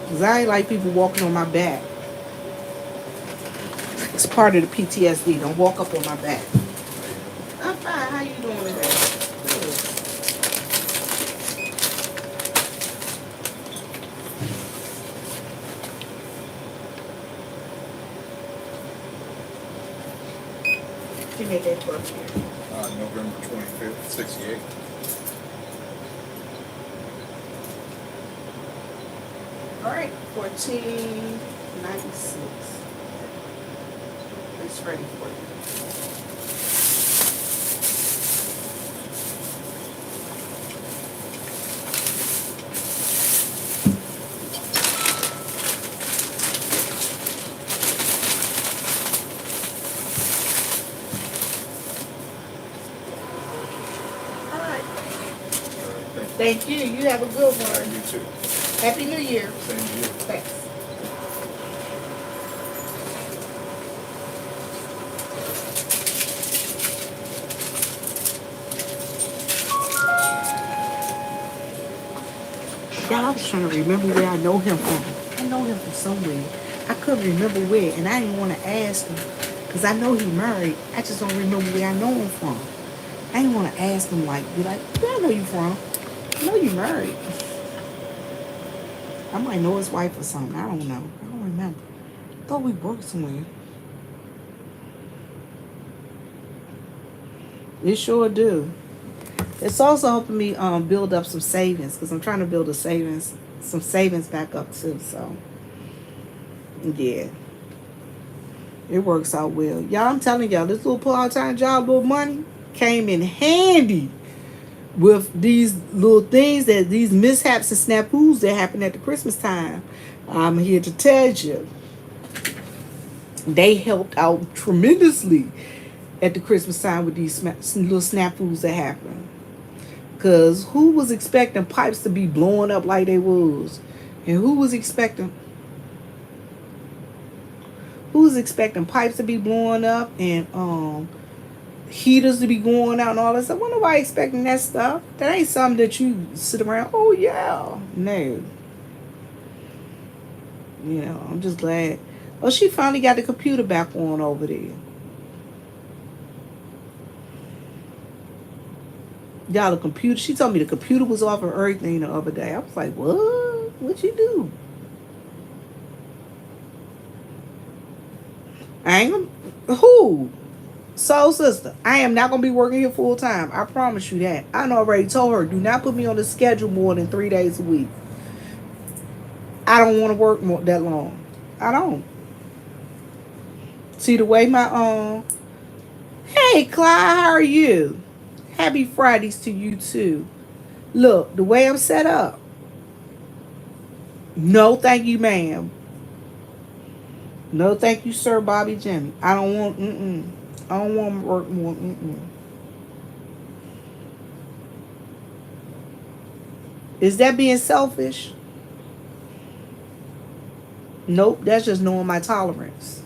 Cause I ain't like people walking on my back. It's part of the PTSD. Don't walk up on my back. I'm fine. How you doing today? Good. You made that birthday. November 25th, 68. All right, 1496. It's ready for you. All right. Thank you. You have a good one. You too. Happy New Year. Same to you. Thanks. Yeah, I was trying to remember where I know him from. I know him from somewhere. I couldn't remember where, and I didn't want to ask him because I know he married. I just don't remember where I know him from. I didn't want to ask him be like, where I know you from? I know you married. I might know his wife or something. I don't know. I don't remember. I thought we worked somewhere. It sure do. It's also helping me build up some savings because I'm trying to build some savings back up too. So yeah, it works out well. Y'all, I'm telling y'all, this little part-time job, little money came in handy with these little things these mishaps and snafus that happen at the Christmas time. I'm here to tell you, they helped out tremendously at the Christmas time with these little snafus that happen. Cause who was expecting pipes to be blowing up like they was, and who was expecting pipes to be blowing up and heaters to be going out and all that stuff? Wasn't nobody expecting that stuff. That ain't something that you sit around. Oh yeah, no. You know, I'm just glad. Oh, she finally got the computer back on over there. Y'all, the computer. She told me the computer was off of everything the other day. I was like, what? What'd you do? I ain't gonna. Who? Soul sister. I am not gonna be working here full time. I promise you that. I already told her, do not put me on the schedule more than 3 days a week. I don't want to work that long. I don't. See the way my Hey Clyde, how are you? Happy Fridays to you too. Look, the way I'm set up. No, thank you, ma'am. No, thank you, sir, Bobby Jimmy. I don't want. I don't want to work more. Is that being selfish? Nope. That's just knowing my tolerance.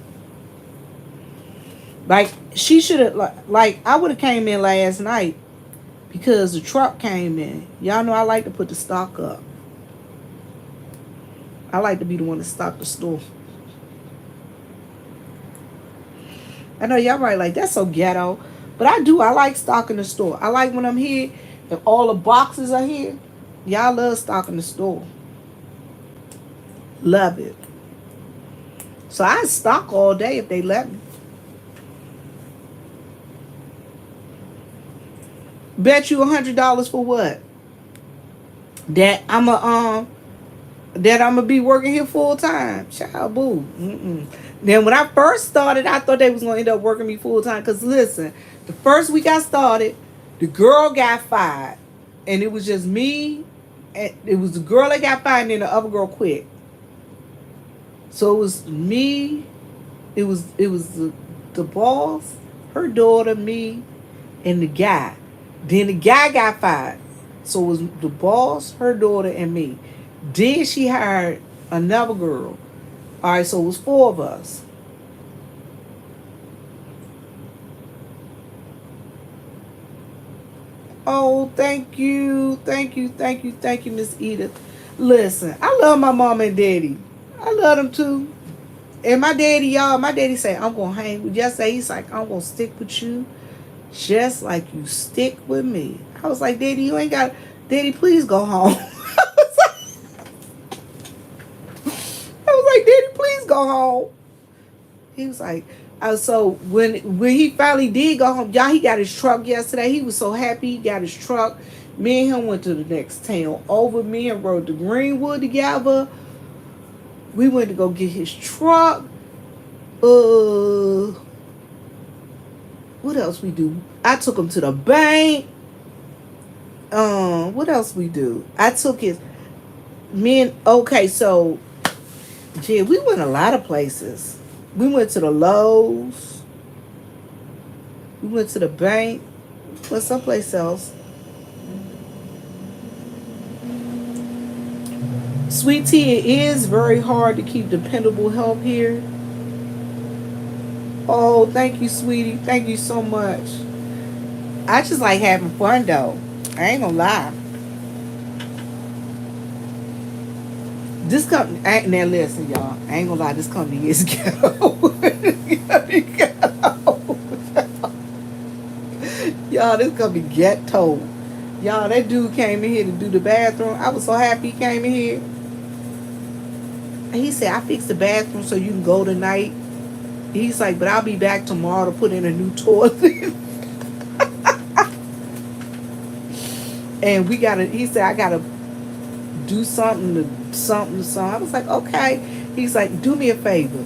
Like she should have. Like I would have came in last night because the truck came in. Y'all know I like to put the stock up. I like to be the one to stock the store. I know y'all right, like that's so ghetto. But I do. I like stocking the store. I like when I'm here and all the boxes are here. Y'all love stocking the store. Love it. So I stock all day if they let me. Bet you $100 for what? that I'm gonna be working here full time. Child, boo. Mm-mm. Then when I first started, I thought they was gonna end up working me full time. Cause listen, the first week I started, the girl got fired, and it was just me. And it was the girl that got fired, and then the other girl quit. So it was me. It was the boss, her daughter, me, and the guy. Then the guy got fired. So it was the boss, her daughter, and me. Then she hired another girl. All right, so it was four of us. Oh, thank you, thank you, thank you, thank you, Miss Edith. Listen, I love my mom and daddy. I love them too. And my daddy, y'all, my daddy say, I'm going to hang with you. Yesterday, he's like, I'm going to stick with you just like you stick with me. I was like, Daddy, you ain't got, Daddy, please go home. I was like, Daddy, please go home. He was like, so when he finally did go home, y'all, he got his truck yesterday. He was so happy he got his truck. Me and him went to the next town over. Me and rode to Greenwood together. We went to go get his truck. What else we do? I took him to the bank. What else we do? I took his men. Okay, so yeah, we went a lot of places. We went to the Lowe's. We went to the bank. Went someplace else. Sweet tea, it is very hard to keep dependable help here. Oh, thank you, sweetie. Thank you so much. I just like having fun though. I ain't gonna lie. This company, now listen, y'all. I ain't gonna lie. This company is ghetto. Y'all, this company ghetto. Y'all, that dude came in here to do the bathroom. I was so happy he came in here. He said, I fixed the bathroom so you can go tonight. He's like, but I'll be back tomorrow to put in a new toilet. And he said, I gotta do something. I was like, okay. He's like, do me a favor.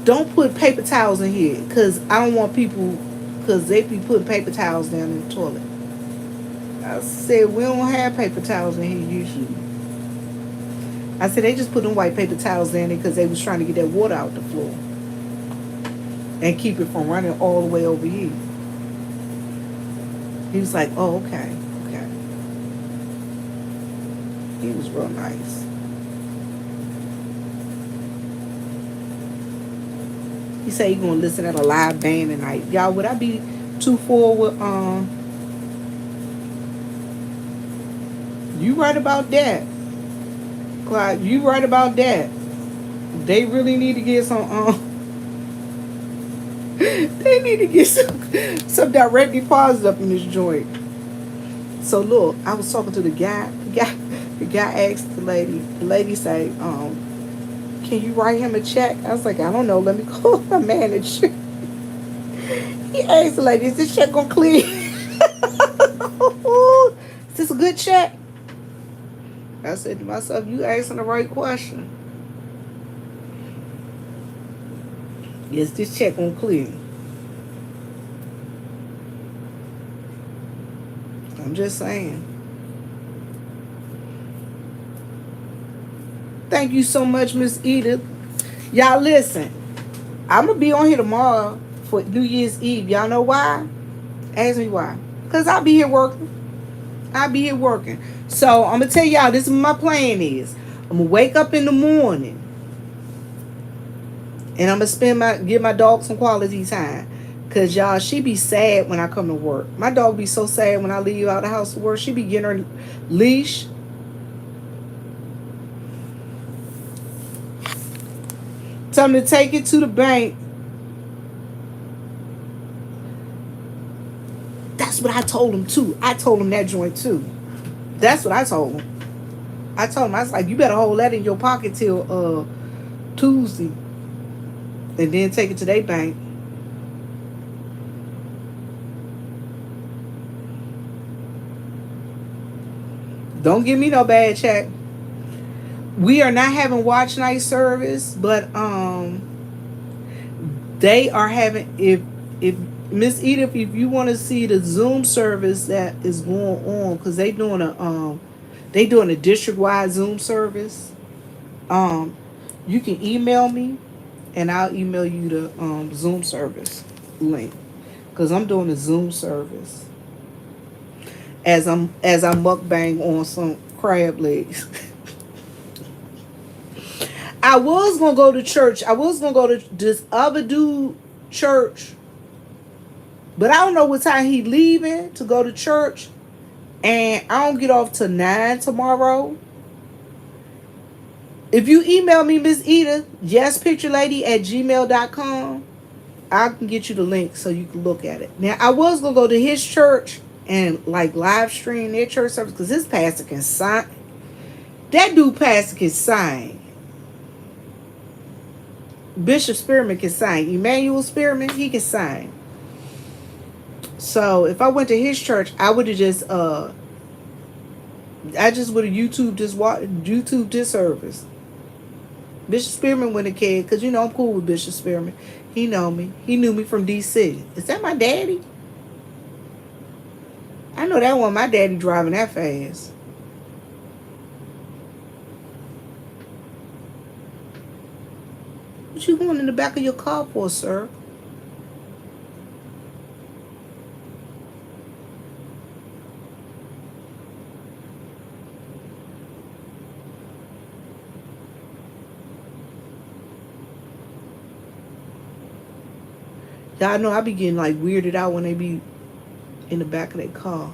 Don't put paper towels in here. Because I don't want people, because they be putting paper towels down in the toilet. I said, we don't have paper towels in here usually. I said, they just put them white paper towels in there because they was trying to get that water out the floor. And keep it from running all the way over here. He was like, oh, okay. Okay. He was real nice. He said he gonna listen at a live band tonight. Y'all, would I be too forward? You right about that. Clyde, you right about that. They really need to get some they need to get some direct deposits up in this joint. So look, I was talking to the guy. The guy asked the lady say, can you write him a check? I was like, I don't know, let me call my manager. He asked the lady, is this check gonna clear? Is this a good check? I said to myself, you asking the right question. Yes, this check gonna clear. I'm just saying. Thank you so much, Miss Edith. Y'all listen. I'm gonna be on here tomorrow for New Year's Eve. Y'all know why? Ask me why. Because I'll be here working. So I'm gonna tell y'all, this is what my plan is. I'm gonna wake up in the morning and I'm gonna give my dog some quality time. Cause y'all, she be sad when I come to work. My dog be so sad when I leave out the house to work. She be getting her leash. Tell me to take it to the bank. That's what I told him too. I told him that joint too. That's what I told him. I told him, I was like, you better hold that in your pocket till Tuesday. And then take it to their bank. Don't give me no bad check. We are not having watch night service, but they are having, if Miss Edith, if you want to see the Zoom service that is going on, because they doing a district wide Zoom service. You can email me, and I'll email you the Zoom service link, because I'm doing a Zoom service as I mukbang on some crab legs. I was gonna go to church. I was gonna go to this other dude church, but I don't know what time he leaving to go to church, and I don't get off till 9 tomorrow. If you email me, Miss Eda, yespicturelady@gmail.com, I can get you the link so you can look at it. Now, I was gonna go to his church and like live stream their church service, because his pastor can sign. That dude pastor can sign. Bishop Spearman can sign. Emmanuel Spearman, he can sign. So if I went to his church, I would have just I just would have YouTube this service. Bishop Spearman wouldn't have cared, because I'm cool with Bishop Spearman. He know me. He knew me from DC. Is that my daddy? I know that wasn't my daddy driving that fast. What you going in the back of your car for, sir? Y'all know I be getting like weirded out when they be in the back of their car.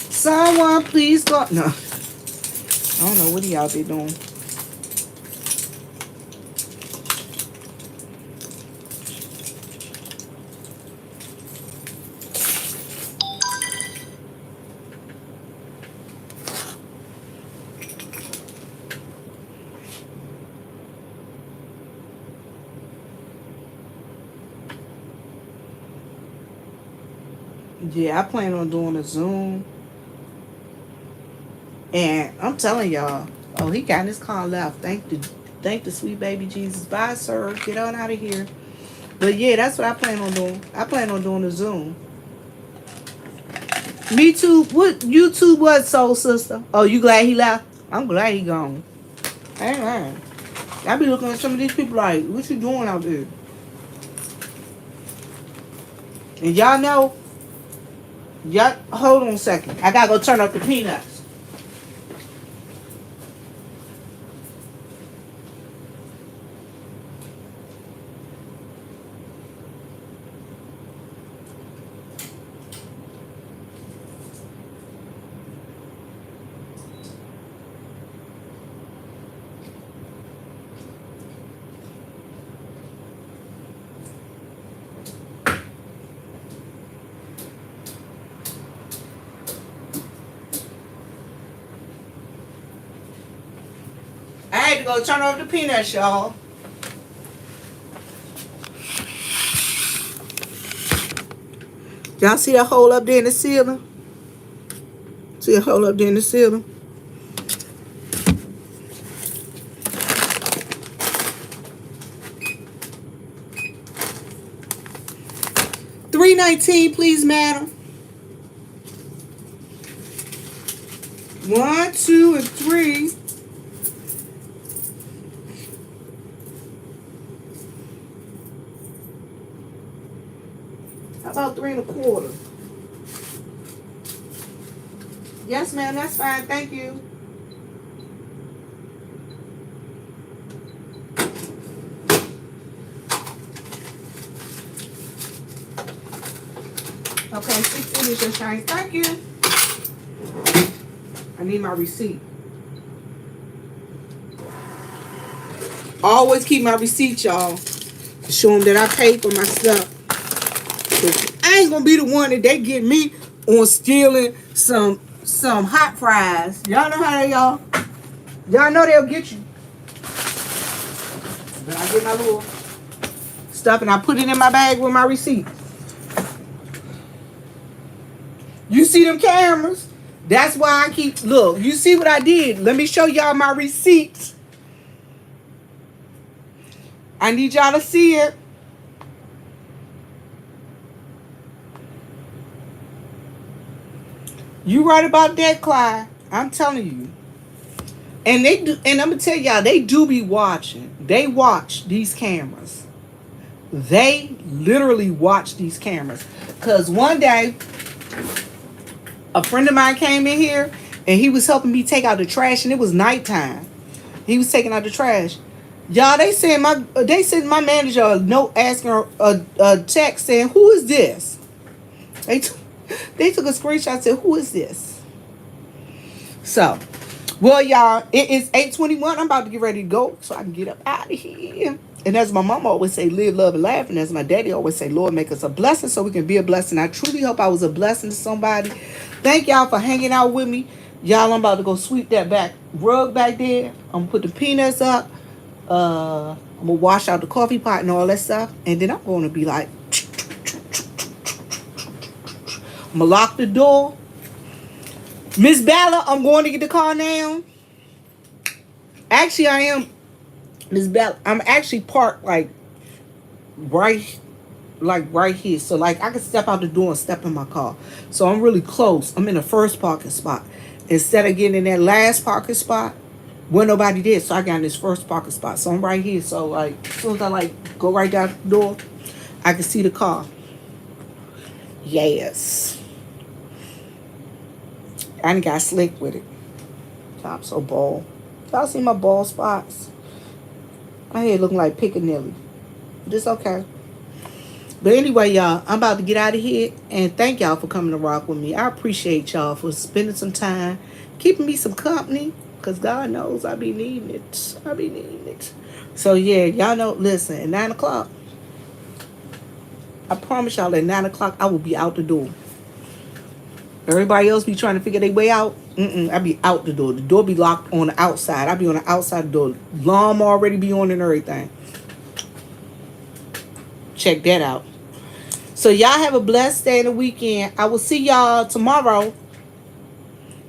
Someone please go. No. I don't know what y'all be doing. Yeah, I plan on doing a Zoom. And I'm telling y'all, oh, he got in his car and left. Thank the sweet baby Jesus. Bye, sir. Get on out of here. But yeah, that's what I plan on doing. I plan on doing a Zoom. Me too. What YouTube was, soul sister? Oh, you glad he left? I'm glad he gone. I ain't lying. I be looking at some of these people like, what you doing out there? And y'all know, hold on a second. I gotta go turn up the peanuts. I had to go turn off the peanuts, y'all. Y'all see that hole up there in the ceiling? See a hole up there in the ceiling? $3.19, please, madam. 1, 2, and 3. How about 3 1/4? Yes, ma'am, that's fine. Thank you. Okay, 6 is your change. Thank you. I need my receipt. Always keep my receipt, y'all. To show them that I paid for my stuff. I ain't gonna be the one that they get me on stealing some some hot fries. Y'all know how they are. Y'all know they'll get you. Then I get my little stuff and I put it in my bag with my receipt. You see them cameras? That's why I keep, look, you see what I did? Let me show y'all my receipts. I need y'all to see it. You right about that, Clyde. I'm telling you. And they do, and I'm gonna tell y'all, they do be watching. They watch these cameras. They literally watch these cameras. Cause one day, a friend of mine came in here and he was helping me take out the trash, and it was nighttime. He was taking out the trash. Y'all, they sent my manager a note asking her a text saying, "Who is this?" They took a screenshot and said, "Who is this?" So, well, y'all, it is 8:21. I'm about to get ready to go so I can get up out of here. And as my mama always say, live, love, and laugh. And as my daddy always say, Lord, make us a blessing so we can be a blessing. I truly hope I was a blessing to somebody. Thank y'all for hanging out with me. Y'all, I'm about to go sweep that back rug back there. I'm going to put the peanuts up. I'm going to wash out the coffee pot and all that stuff. And then I'm going to be like, I'm going to lock the door. Miss Bella, I'm going to get the car now. Actually, I am. Miss Bella, I'm actually parked like right here. So like I can step out the door and step in my car. So I'm really close. I'm in the first parking spot. Instead of getting in that last parking spot, where nobody did. So I got in this first parking spot. So I'm right here. So like as soon as I like go right down the door, I can see the car. Yes. I done got slick with it. I'm so bald. Y'all see my bald spots? My head looking like Piccadilly. But it's okay. But anyway, y'all, I'm about to get out of here. And thank y'all for coming to rock with me. I appreciate y'all for spending some time, keeping me some company. Because God knows I be needing it. I be needing it. So yeah, y'all know, listen, at 9 o'clock, I promise y'all at 9 o'clock, I will be out the door. Everybody else be trying to figure their way out. I be out the door. The door be locked on the outside. I be on the outside door. Alarm already be on and everything. Check that out. So y'all have a blessed day in the weekend. I will see y'all tomorrow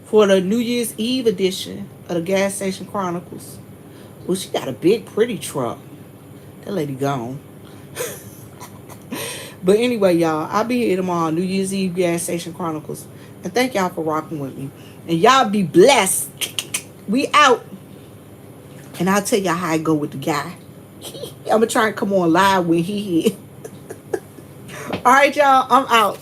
for the New Year's Eve edition of the Gas Station Chronicles. Well, she got a big, pretty truck. That lady gone. But anyway, y'all, I'll be here tomorrow, New Year's Eve Gas Station Chronicles. And thank y'all for rocking with me. And y'all be blessed. We out. And I'll tell y'all how I go with the guy. I'm going to try and come on live when he here. All right, y'all. I'm out.